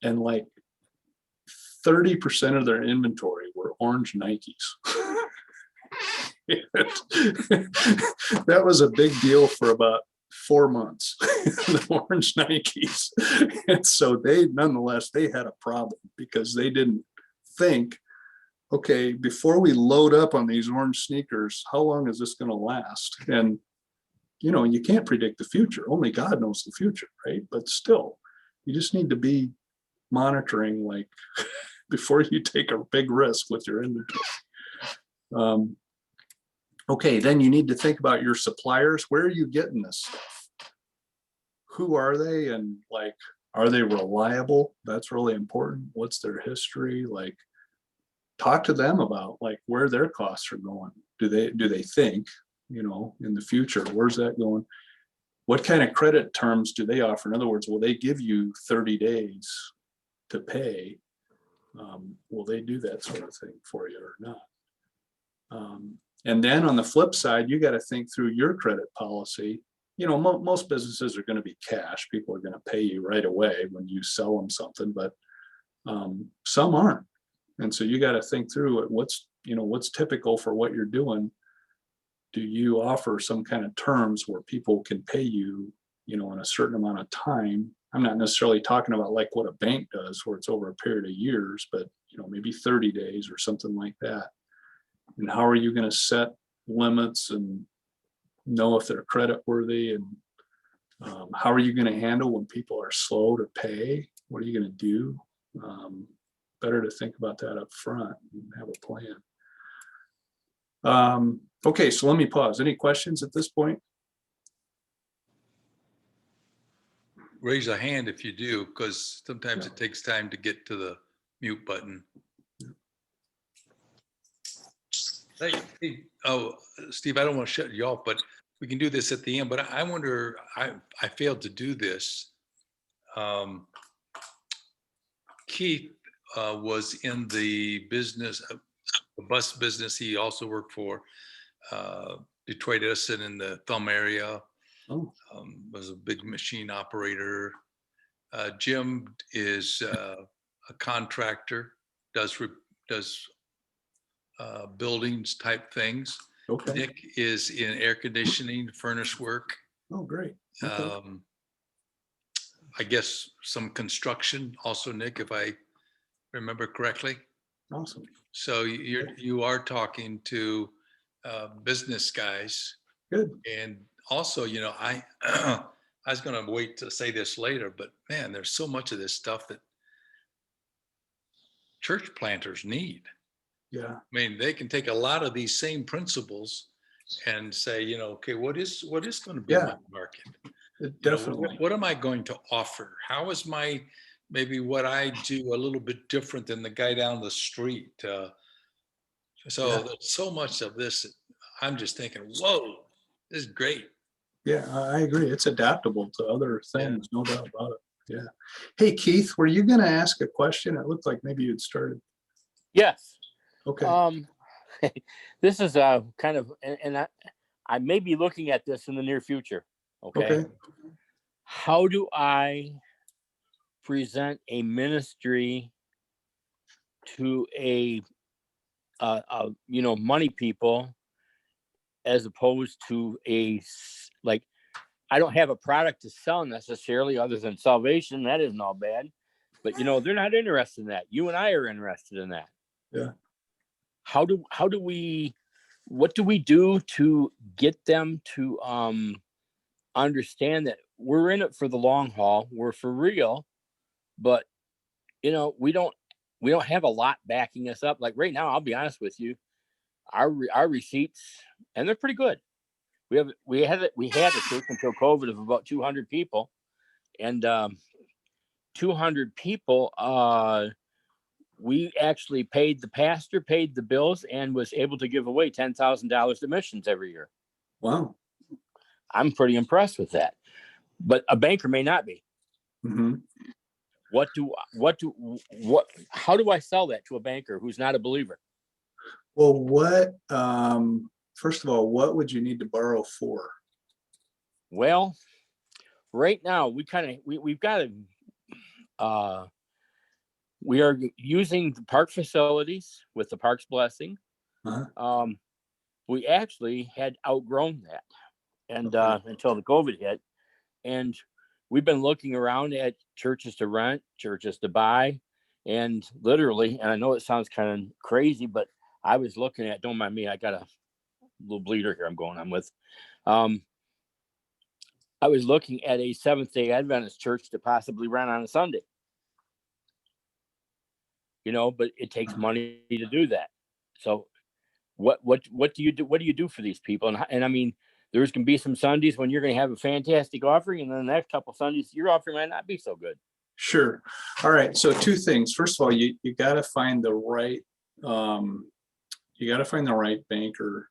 And like 30% of their inventory were orange Nikes. That was a big deal for about 4 months, the orange Nikes. And so they, nonetheless, they had a problem because they didn't think, okay, before we load up on these orange sneakers, how long is this going to last? And, you know, you can't predict the future. Only God knows the future, right? But still, you just need to be monitoring, like, before you take a big risk with your inventory. Okay, then you need to think about your suppliers. Where are you getting this stuff? Who are they? And like, are they reliable? That's really important. What's their history? Like, talk to them about like where their costs are going. Do they think, you know, in the future, where's that going? What kind of credit terms do they offer? In other words, will they give you 30 days to pay? Will they do that sort of thing for you or not? And then on the flip side, you got to think through your credit policy. You know, most businesses are going to be cash. People are going to pay you right away when you sell them something, but some aren't. And so you got to think through it. What's typical for what you're doing? Do you offer some kind of terms where people can pay you, you know, in a certain amount of time? I'm not necessarily talking about like what a bank does, where it's over a period of years, but you know, maybe 30 days or something like that. And how are you going to set limits and know if they're credit worthy? And how are you going to handle when people are slow to pay? What are you going to do? Better to think about that up front and have a plan. Okay, so let me pause. Any questions at this point? Raise a hand if you do, because sometimes it takes time to get to the mute button. Hey, oh, Steve, I don't want to shut you off, but we can do this at the end. But I wonder, I failed to do this. Keith was in the business, the bus business. He also worked for Detroit Edison in the Thumb area. Was a big machine operator. Jim is a contractor, does buildings type things. Okay. Nick is in air conditioning, furnace work. Oh, great. Okay. I guess some construction also, Nick, if I remember correctly. Awesome. So you are talking to business guys. Good. And also, you know, I was going to wait to say this later, but man, there's so much of this stuff that church planters need. Yeah. I mean, they can take a lot of these same principles and say, you know, okay, what is going to be my market? Definitely. What am I going to offer? How is maybe what I do a little bit different than the guy down the street? So there's so much of this. I'm just thinking, whoa, this is great. Yeah, I agree. It's adaptable to other things, no doubt about it. Yeah. Hey, Keith, were you going to ask a question? It looked like maybe you'd started. Yes. Okay. This is kind of, and I may be looking at this in the near future. Okay. How do I present a ministry to a money people as opposed to like, I don't have a product to sell necessarily other than salvation. That isn't all bad, but they're not interested in that. You and I are interested in that. Yeah. What do we do to get them to understand that we're in it for the long haul, we're for real, but we don't have a lot backing us up. Like right now, I'll be honest with you, our receipts, and they're pretty good. We had a church until COVID of about 200 people, and 200 people, we actually paid the bills, and was able to give away $10,000 to missions every year. Wow. I'm pretty impressed with that, but a banker may not be. Mm-hmm. How do I sell that to a banker who's not a believer? Well, first of all, what would you need to borrow for? Well, right now we've got we are using the park facilities with the park's blessing. Uh-huh. We actually had outgrown that, and until the COVID hit, and we've been looking around at churches to rent, churches to buy, and literally, and I know it sounds kind of crazy, but I was looking at, don't mind me, I got a little bleeder here I'm going on with. I was looking at a Seventh-day Adventist church to possibly rent on a Sunday. But it takes money to do that. So what do you do? What do you do for these people? And I mean, there's going to be some Sundays when you're going to have a fantastic offering, and then the next couple Sundays, your offering might not be so good. Sure. All right. So two things. First of all, you got to find the right, banker.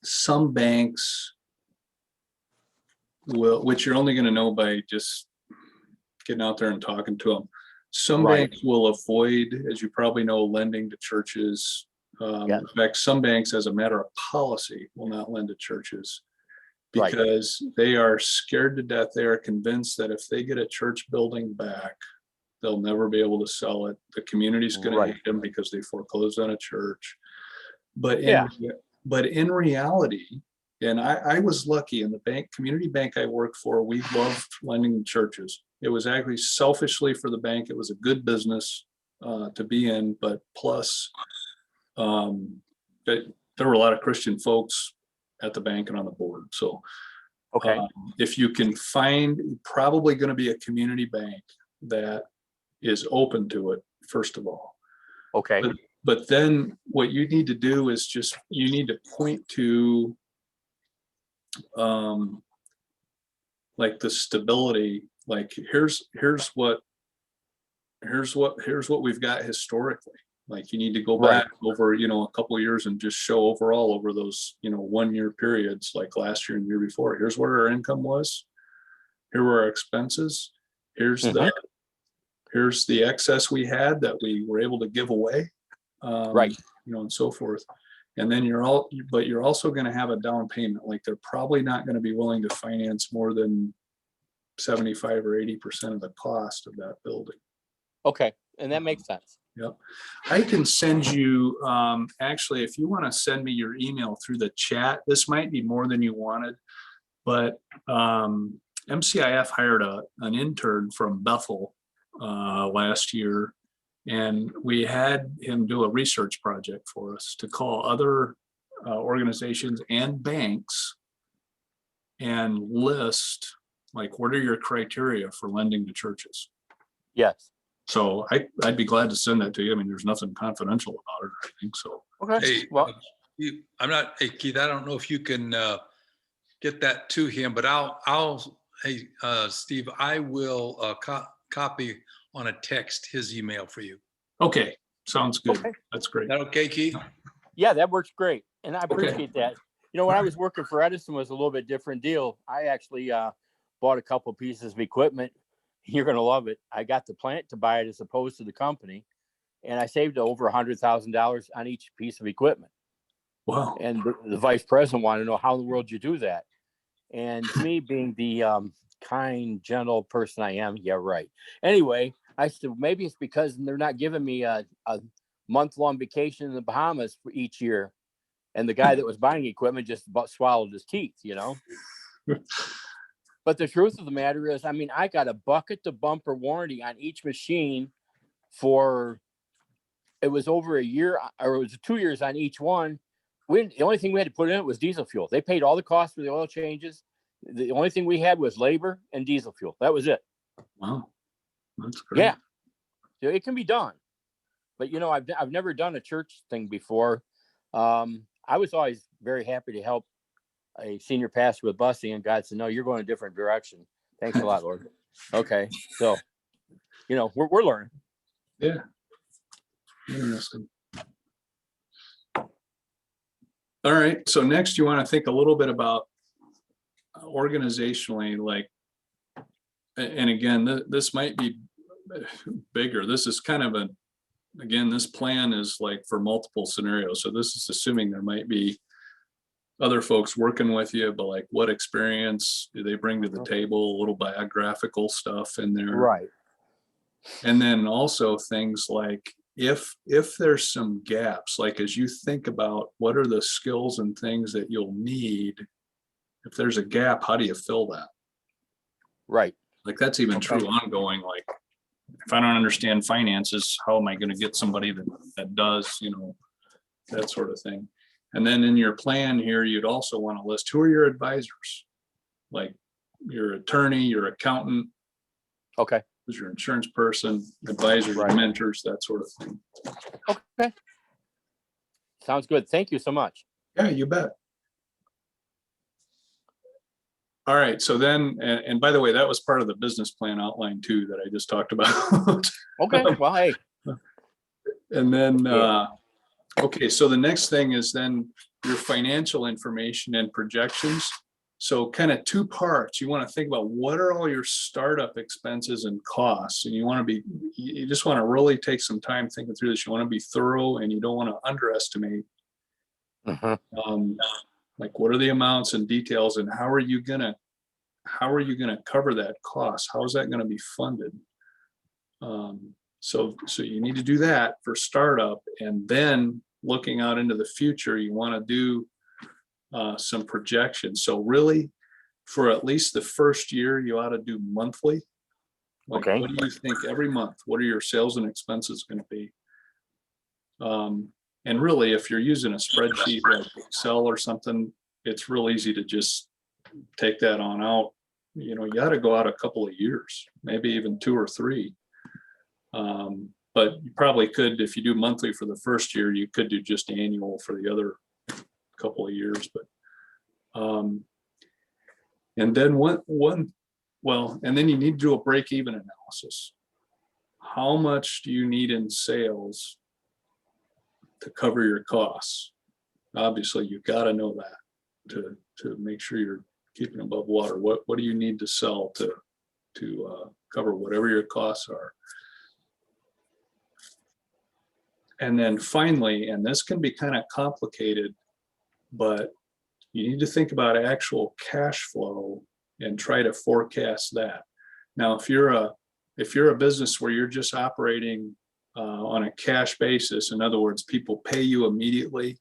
Some banks will, which you're only going to know by just getting out there and talking to them. Some Right. banks will avoid, as you probably know, lending to churches. Yes. In fact, some banks, as a matter of policy, will not lend to churches Right. because they are scared to death. They are convinced that if they get a church building back, they'll never be able to sell it. The community's going to Right. hate them because they foreclosed on a church. But Yeah. in reality, and I was lucky in the community bank I worked for, we loved lending to churches. It was actually selfishly for the bank. It was a good business to be in, but plus there were a lot of Christian folks at the bank and on the board. So Okay. if you can find, probably going to be a community bank that is open to it, first of all. Okay. But then what you need to do is you need to point to like the stability, like here's what we've got historically. Like you need to go Right. back over, a couple of years and just show overall over those, 1 year periods, like last year and the year before. Here's what our income was. Here were our expenses. Here's the excess we had that we were able to give away. Right. And so forth. And then you're also going to have a down payment. Like they're probably not going to be willing to finance more than 75 or 80% of the cost of that building. Okay. And that makes sense. Yep. I can send you, actually, if you want to send me your email through the chat, this might be more than you wanted, but MCIF hired an intern from Bethel last year, and we had him do a research project for us to call other organizations and banks and list, like, what are your criteria for lending to churches? Yes. So I'd be glad to send that to you. I mean, there's nothing confidential about it, I think so. Okay. Hey, Well, hey, Keith, I don't know if you can get that to him, but hey, Steve, I will copy on a text his email for you. Okay, sounds good. Okay. That's great. Is that okay, Keith? yeah, that works great. And I Okay. appreciate that. When I was working for Edison was a little bit different deal. I actually bought a couple of pieces of equipment. You're going to love it. I got the plant to buy it as opposed to the company. And I saved over $100,000 on each piece of equipment. Wow. And the vice president wanted to know how in the world you do that. And me being the kind, gentle person I am, yeah, right. Anyway, I said, maybe it's because they're not giving me a month-long vacation in the Bahamas for each year And the guy that was buying equipment just about swallowed his teeth, you know. But the truth of the matter is, I mean, I got a bucket to bumper warranty on each machine for, it was over a year, or it was 2 years on each one. The only thing we had to put in it was diesel fuel. They paid all the costs for the oil changes. The only thing we had was labor and diesel fuel. That was it. Wow. That's great. Yeah. So it can be done. But, you know, I've never done a church thing before. I was always very happy to help a senior pastor with busing, and God said, no, you're going a different direction. Thanks a lot, Lord. Okay. So, you know, we're learning. Yeah. Interesting. All right. So next you want to think a little bit about organizationally, like, and again, this might be bigger. This is kind of again, this plan is like for multiple scenarios. So this is assuming there might be other folks working with you, but like what experience do they bring to the table, a little biographical stuff in there. Right. And then also things like if there's some gaps, like as you think about what are the skills and things that you'll need, if there's a gap, how do you fill that? Right. Like that's even true ongoing, like if I don't understand finances, how am I going to get somebody that does, you know, that sort of thing. And then in your plan here, you'd also want to list who are your advisors, like your attorney, your accountant, Okay. who's your insurance person, advisors, Right. mentors, that sort of thing. Okay. Sounds good. Thank you so much. Yeah, you bet. All right. So then, and by the way, that was part of the business plan outline too, that I just talked about. Okay. Well, hey. And then, Yeah. okay, so the next thing is then your financial information and projections. So kind of two parts. You want to think about what are all your startup expenses and costs, and you just want to really take some time thinking through this. You want to be thorough, and you don't want to underestimate. Like what are the amounts and details, and how are you gonna cover that cost? How is that going to be funded? So you need to do that for startup, and then looking out into the future, you want to do some projections. So really, for at least the first year, you ought to do monthly. Like, Okay. what do you think every month? What are your sales and expenses going to be? And really, if you're using a spreadsheet like Excel or something, it's real easy to just take that on out. You know, you got to go out a couple of years, maybe even 2 or 3. But you probably could, if you do monthly for the first year, you could do just annual for the other couple of years. But and then and then you need to do a break-even analysis. How much do you need in sales to cover your costs? Obviously, you've got to know that to make sure you're keeping above water. What do you need to sell to cover whatever your costs are? And then finally, and this can be kind of complicated, but you need to think about actual cash flow and try to forecast that. Now, if you're a business where you're just operating on a cash basis, in other words, people pay you immediately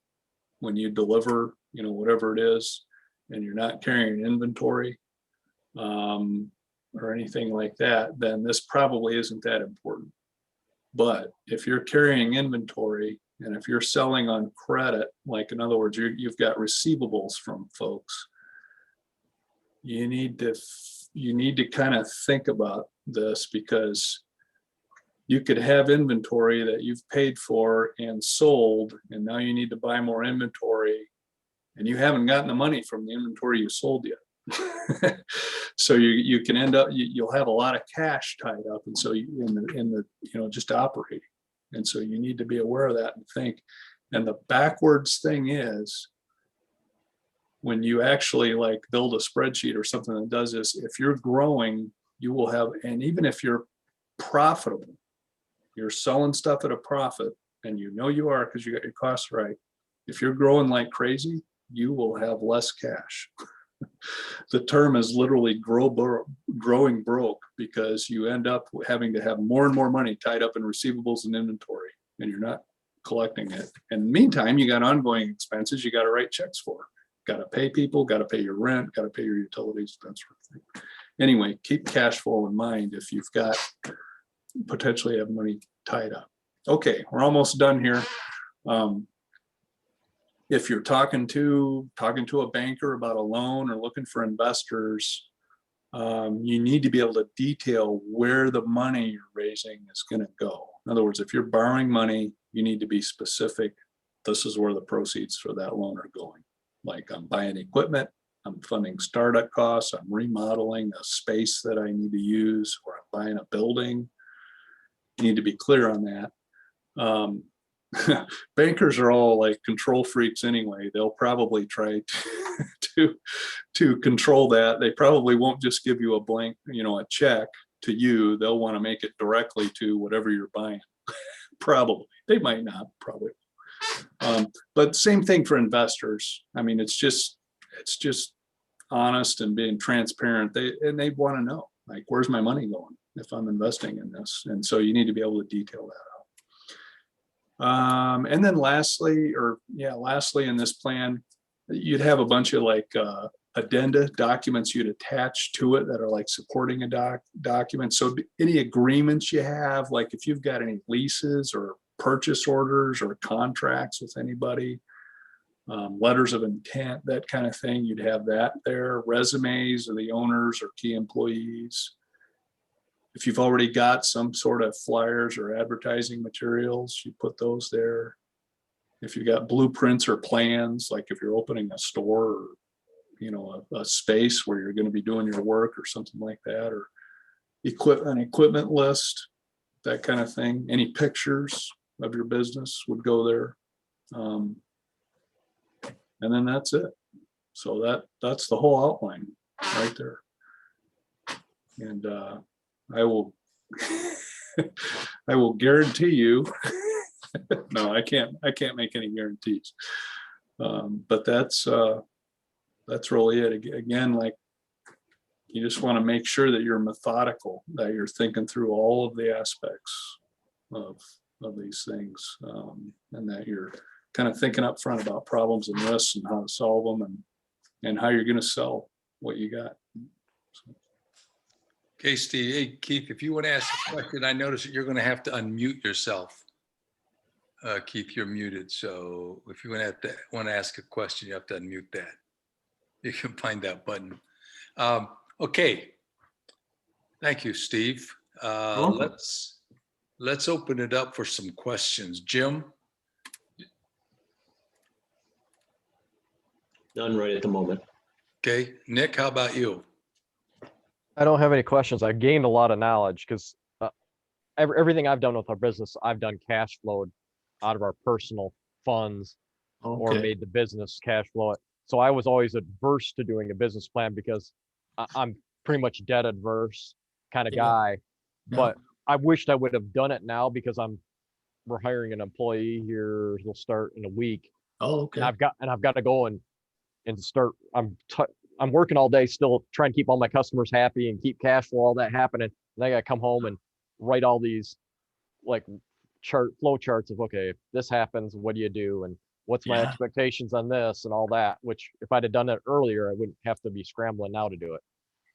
when you deliver, you know, whatever it is, and you're not carrying inventory or anything like that, then this probably isn't that important. But if you're carrying inventory and if you're selling on credit, like in other words, you've got receivables from folks, you need to kind of think about this, because you could have inventory that you've paid for and sold, and now you need to buy more inventory, and you haven't gotten the money from the inventory you sold yet. So you can end up, you'll have a lot of cash tied up, and so in the just operating, and so you need to be aware of that and think. And the backwards thing is, when you actually like build a spreadsheet or something that does this, if you're growing, you will have, and even if you're profitable, you're selling stuff at a profit, and you know you are because you got your costs right. If you're growing like crazy, you will have less cash. The term is literally growing broke, because you end up having to have more and more money tied up in receivables and inventory, and you're not collecting it. And meantime, you got ongoing expenses you got to write checks for. Got to pay people, got to pay your rent, got to pay your utilities, that sort of thing. Anyway, keep cash flow in mind if you've got potentially have money tied up. Okay, we're almost done here. If you're talking to a banker about a loan or looking for investors, you need to be able to detail where the money you're raising is going to go. In other words, if you're borrowing money, you need to be specific. This is where the proceeds for that loan are going. Like I'm buying equipment, I'm funding startup costs, I'm remodeling a space that I need to use, or I'm buying a building. You need to be clear on that. Bankers are all like control freaks anyway. They'll probably try to control that. They probably won't just give you a blank, a check to you. They'll want to make it directly to whatever you're buying. Probably. They might not, probably. But same thing for investors. I mean, it's just honest and being transparent. They want to know, like, where's my money going if I'm investing in this? And so you need to be able to detail that out. And then lastly in this plan, you'd have a bunch of like addenda documents you'd attach to it that are like supporting a document. So any agreements you have, like if you've got any leases or purchase orders or contracts with anybody, letters of intent, that kind of thing, you'd have that there. Resumes of the owners or key employees. If you've already got some sort of flyers or advertising materials, you put those there. If you've got blueprints or plans, like if you're opening a store or a space where you're going to be doing your work or something like that, or an equipment list, that kind of thing. Any pictures of your business would go there. And then that's it. So that's the whole outline right there. And I will guarantee you, no, I can't make any guarantees. But that's really it. Again, like, you just want to make sure that you're methodical, that you're thinking through all of the aspects of these things, and that you're kind of thinking up front about problems and risks and how to solve them, and how you're going to sell what you got. So. Okay, Steve. Hey, Keith, if you want to ask a question, I notice that you're going to have to unmute yourself. Keith, you're muted. So if you want to ask a question, you have to unmute that. You can find that button. Okay. Thank you, Steve. Let's open it up for some questions. Jim? None right at the moment. Okay. Nick, how about you? I don't have any questions. I gained a lot of knowledge because everything I've done with our business, I've done cash flowed out of our personal funds or made the business cash flow it. So I was always adverse to doing a business plan because I'm pretty much debt adverse kind of guy. Yeah. But I wished I would have done it now because we're hiring an employee here. He'll start in a week. Oh, okay. And I've got to go and start. I'm working all day still trying to keep all my customers happy and keep cash flow, all that happening. And I got to come home and write all these like flow charts of, okay, if this happens, what do you do? And what's my expectations on this and all that, which if I'd have done it earlier, I wouldn't have to be scrambling now to do it.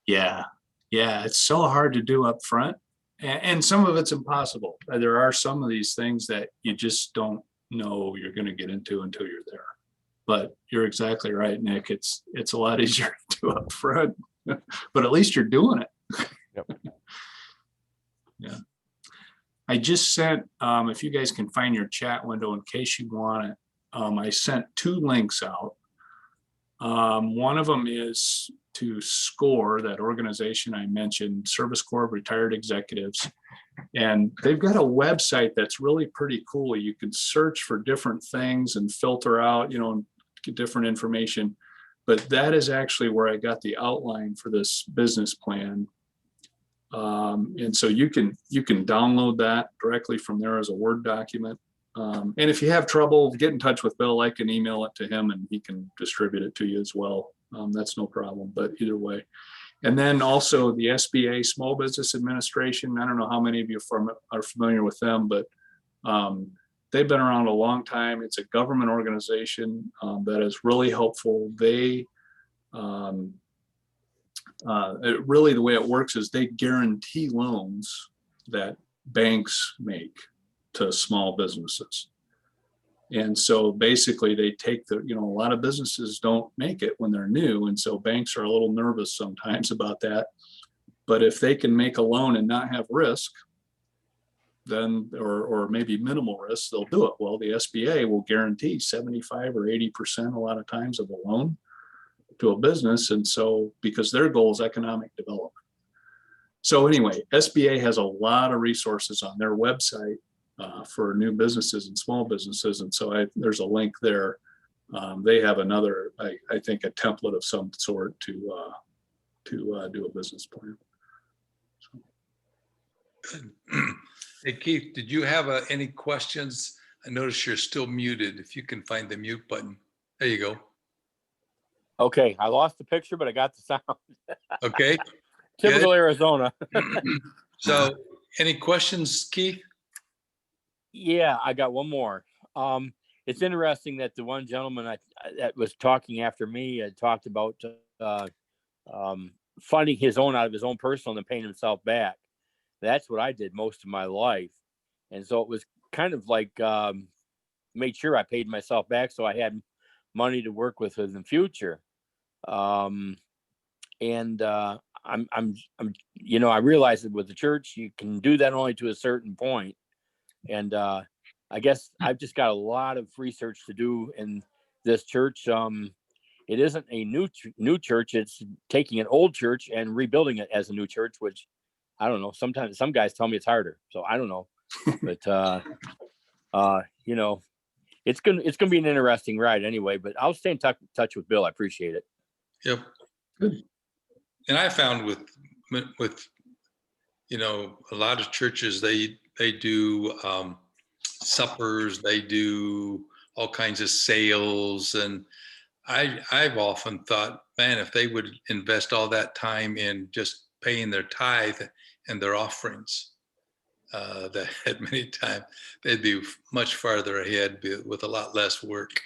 Yeah. It's so hard to do up front. And some of it's impossible. There are some of these things that you just don't know you're going to get into until you're there. But you're exactly right, Nick. It's a lot easier to do up front, but at least you're doing it. Yep. Yeah. I just sent, if you guys can find your chat window in case you want it, I sent 2 links out. One of them is to SCORE, that organization I mentioned, Service Corps of Retired Executives. And they've got a website that's really pretty cool. You can search for different things and filter out, get different information. But that is actually where I got the outline for this business plan. And so you can download that directly from there as a Word document. And if you have trouble, get in touch with Bill. I can email it to him and he can distribute it to you as well. That's no problem, but either way. And then also the SBA, Small Business Administration. I don't know how many of you are familiar with them, but they've been around a long time. It's a government organization that is really helpful. They really, the way it works is they guarantee loans that banks make to small businesses. And so basically they take a lot of businesses don't make it when they're new. And so banks are a little nervous sometimes about that. But if they can make a loan and not have risk, then, or maybe minimal risk, they'll do it. Well, the SBA will guarantee 75 or 80% a lot of times of a loan to a business. And so, because their goal is economic development. So anyway, SBA has a lot of resources on their website for new businesses and small businesses. And so there's a link there. They have another, I think, a template of some sort to do a business plan. Good. Hey, Keith, did you have any questions? I notice you're still muted. If you can find the mute button. There you go. Okay, I lost the picture, but I got the sound. Okay. Typical Arizona. So any questions, Keith? Yeah, I got one more. It's interesting that the one gentleman that was talking after me talked about funding his own out of his own personal and paying himself back. That's what I did most of my life. And so it was kind of like made sure I paid myself back so I had money to work with in the future. I'm I realized that with the church, you can do that only to a certain point. And I guess I've just got a lot of research to do in this church. It isn't a new church. It's taking an old church and rebuilding it as a new church, which I don't know. Sometimes some guys tell me it's harder. So I don't know, but it's gonna be an interesting ride anyway. But I'll stay in touch with Bill. I appreciate it. Yep. Good. And I found with a lot of churches, they do suppers, they do all kinds of sales, and I've often thought, man, if they would invest all that time in just paying their tithe and their offerings, that many times they'd be much farther ahead with a lot less work,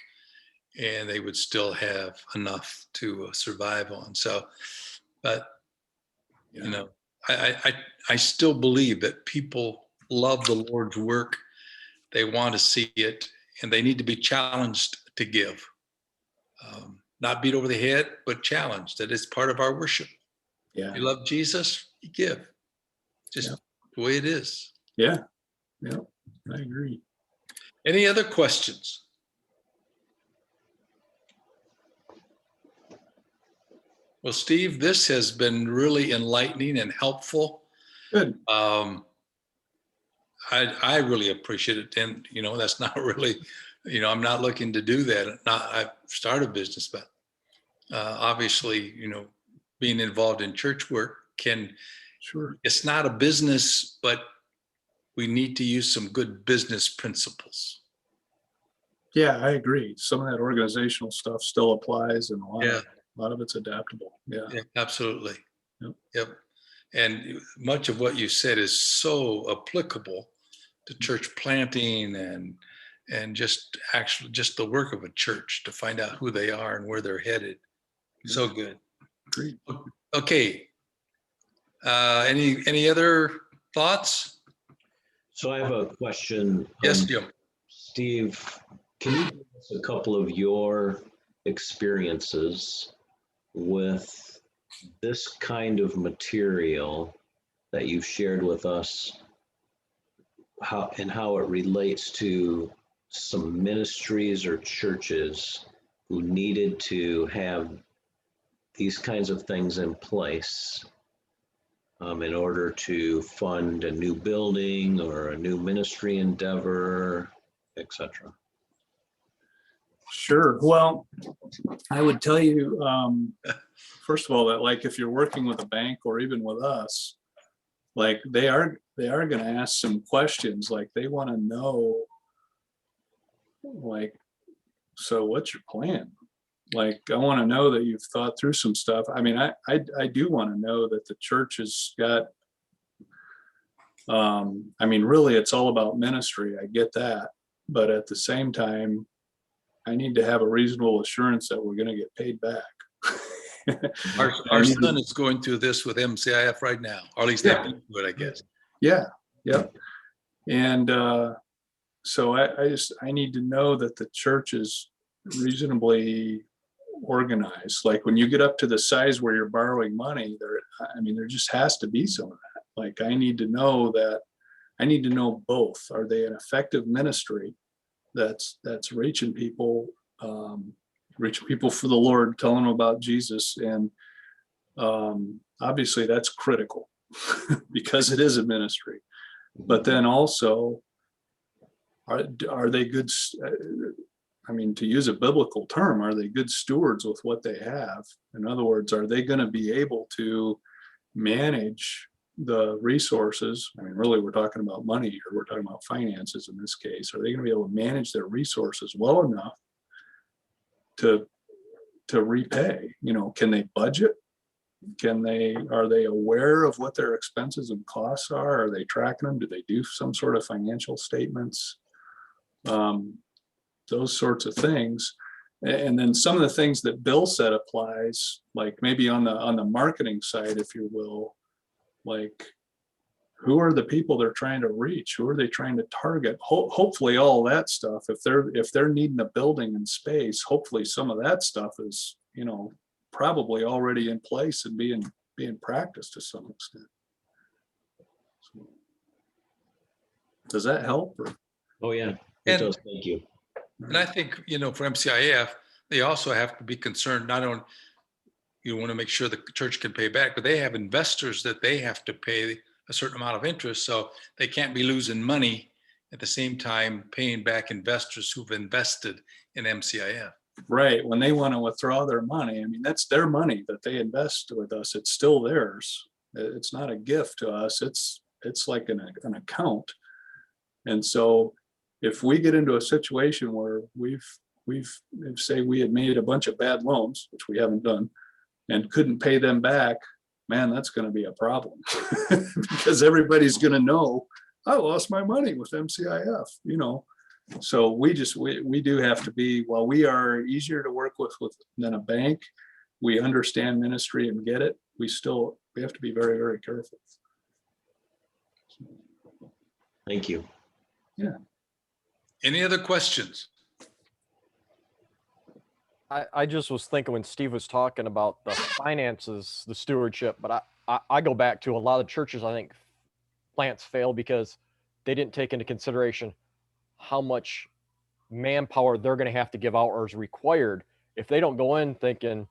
and they would still have enough to survive on. So, but I still believe that people love the Lord's work. They want to see it, and they need to be challenged to give. Not beat over the head, but challenged. That is part of our worship. Yeah. You love Jesus, you give. Just the way it is. Yeah. Yeah. I agree. Any other questions? Well, Steve, this has been really enlightening and helpful. Good. I really appreciate it. And, that's not really, I'm not looking to do that. I start a business, but obviously, being involved in church work it's not a business, but we need to use some good business principles. Yeah, I agree. Some of that organizational stuff still applies, and a lot of it's adaptable. Yeah, absolutely. Yep. And much of what you said is so applicable to church planting and just the work of a church to find out who they are and where they're headed. So good. Great. Okay. Any other thoughts? So I have a question. Yes, Jim. Steve, can you give us a couple of your experiences with this kind of material that you've shared with us, how it relates to some ministries or churches who needed to have these kinds of things in place in order to fund a new building or a new ministry endeavor, etc.? Sure. Well, I would tell you, first of all, that like if you're working with a bank or even with us, like they are going to ask some questions. Like they want to know, like, so what's your plan? Like, I want to know that you've thought through some stuff. I mean, I do want to know that the church has got, I mean, really, it's all about ministry. I get that. but at the same time, I need to have a reasonable assurance that we're going to get paid back. Our I need to- son is going through this with MCIF right now, or at least they've been through it, I guess. Yeah, yep. And so I need to know that the church is reasonably organized. Like when you get up to the size where you're borrowing money, there just has to be some of that. Like I need to know both. Are they an effective ministry that's reaching people for the Lord, telling them about Jesus? And obviously that's critical because it is a ministry. But then also, are they good? To use a biblical term, are they good stewards with what they have? In other words, are they going to be able to manage the resources? Really, we're talking about money here. We're talking about finances in this case. Are they going to be able to manage their resources well enough to repay? Can they budget? Are they aware of what their expenses and costs are? Are they tracking them? Do they do some sort of financial statements? Those sorts of things. And then some of the things that Bill said applies, like maybe on the marketing side, if you will, like who are the people they're trying to reach? Who are they trying to target? Hopefully all that stuff, if they're needing a building and space, hopefully some of that stuff is, probably already in place and being practiced to some extent. So, does that help? Oh, yeah, it And- does. Thank you. And I think, for MCIF, they also have to be concerned, not only you want to make sure the church can pay back, but they have investors that they have to pay a certain amount of interest. So they can't be losing money at the same time paying back investors who've invested in MCIF. Right. When they want to withdraw their money, that's their money that they invest with us. It's still theirs. It's not a gift to us. It's like an account. And so if we get into a situation where say we had made a bunch of bad loans, which we haven't done, and couldn't pay them back, man, that's going to be a problem because everybody's going to know I lost my money with MCIF, So we do have to be, while we are easier to work with than a bank, we understand ministry and get it. We have to be very, very careful. Thank you. Yeah. Any other questions? I just was thinking when Steve was talking about the finances, the stewardship, but I go back to a lot of churches, I think plants fail because they didn't take into consideration how much manpower they're going to have to give out or is required. If they don't go in thinking,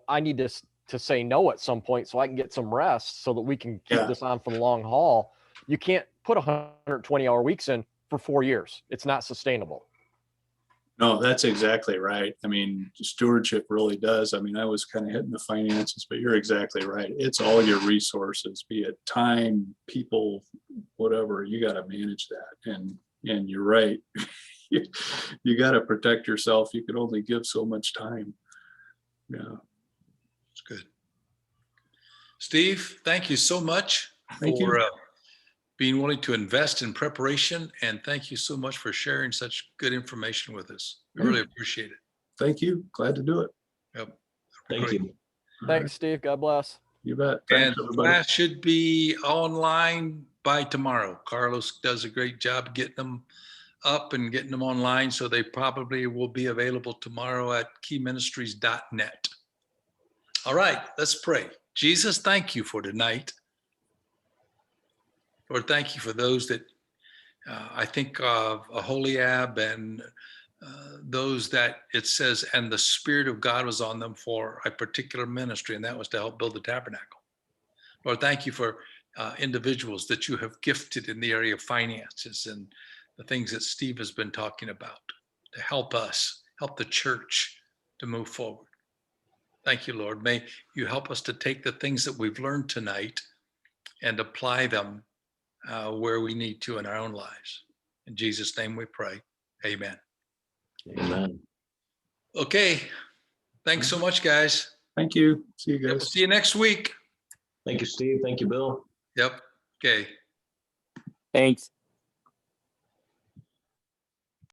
I need to say no at some point so I can get some rest so that we can keep this on for the long haul. You can't put 120-hour weeks in for 4 years. It's not sustainable. No, that's exactly right. Stewardship really does. I was kind of hitting the finances, but you're exactly right. It's all your resources, be it time, people, whatever. You got to manage that. And you're right. You got to protect yourself. You can only give so much time. Yeah. It's good. Steve, thank you so much Thank you. for being willing to invest in preparation. And thank you so much for sharing such good information with us. We really appreciate it. Thank you. Glad to do it. Yep. Thank Great. you. Thanks, Steve. God bless. You bet. And Thanks, the everybody. class should be online by tomorrow. Carlos does a great job getting them up and getting them online. So they probably will be available tomorrow at keyministries.net. All right, let's pray. Jesus, thank you for tonight. Lord, thank you for those that I think of Aholiab and those that it says, and the Spirit of God was on them for a particular ministry, and that was to help build the tabernacle. Lord, thank you for individuals that you have gifted in the area of finances and the things that Steve has been talking about to help us, help the church to move forward. Thank you, Lord. May you help us to take the things that we've learned tonight and apply them where we need to in our own lives. In Jesus' name we pray. Amen. Amen. Okay. Thanks so much, guys. Thank you. See you Yep, we'll guys. see you next week. Thank you, Steve. Thank you, Bill. Yep. Okay. Thanks.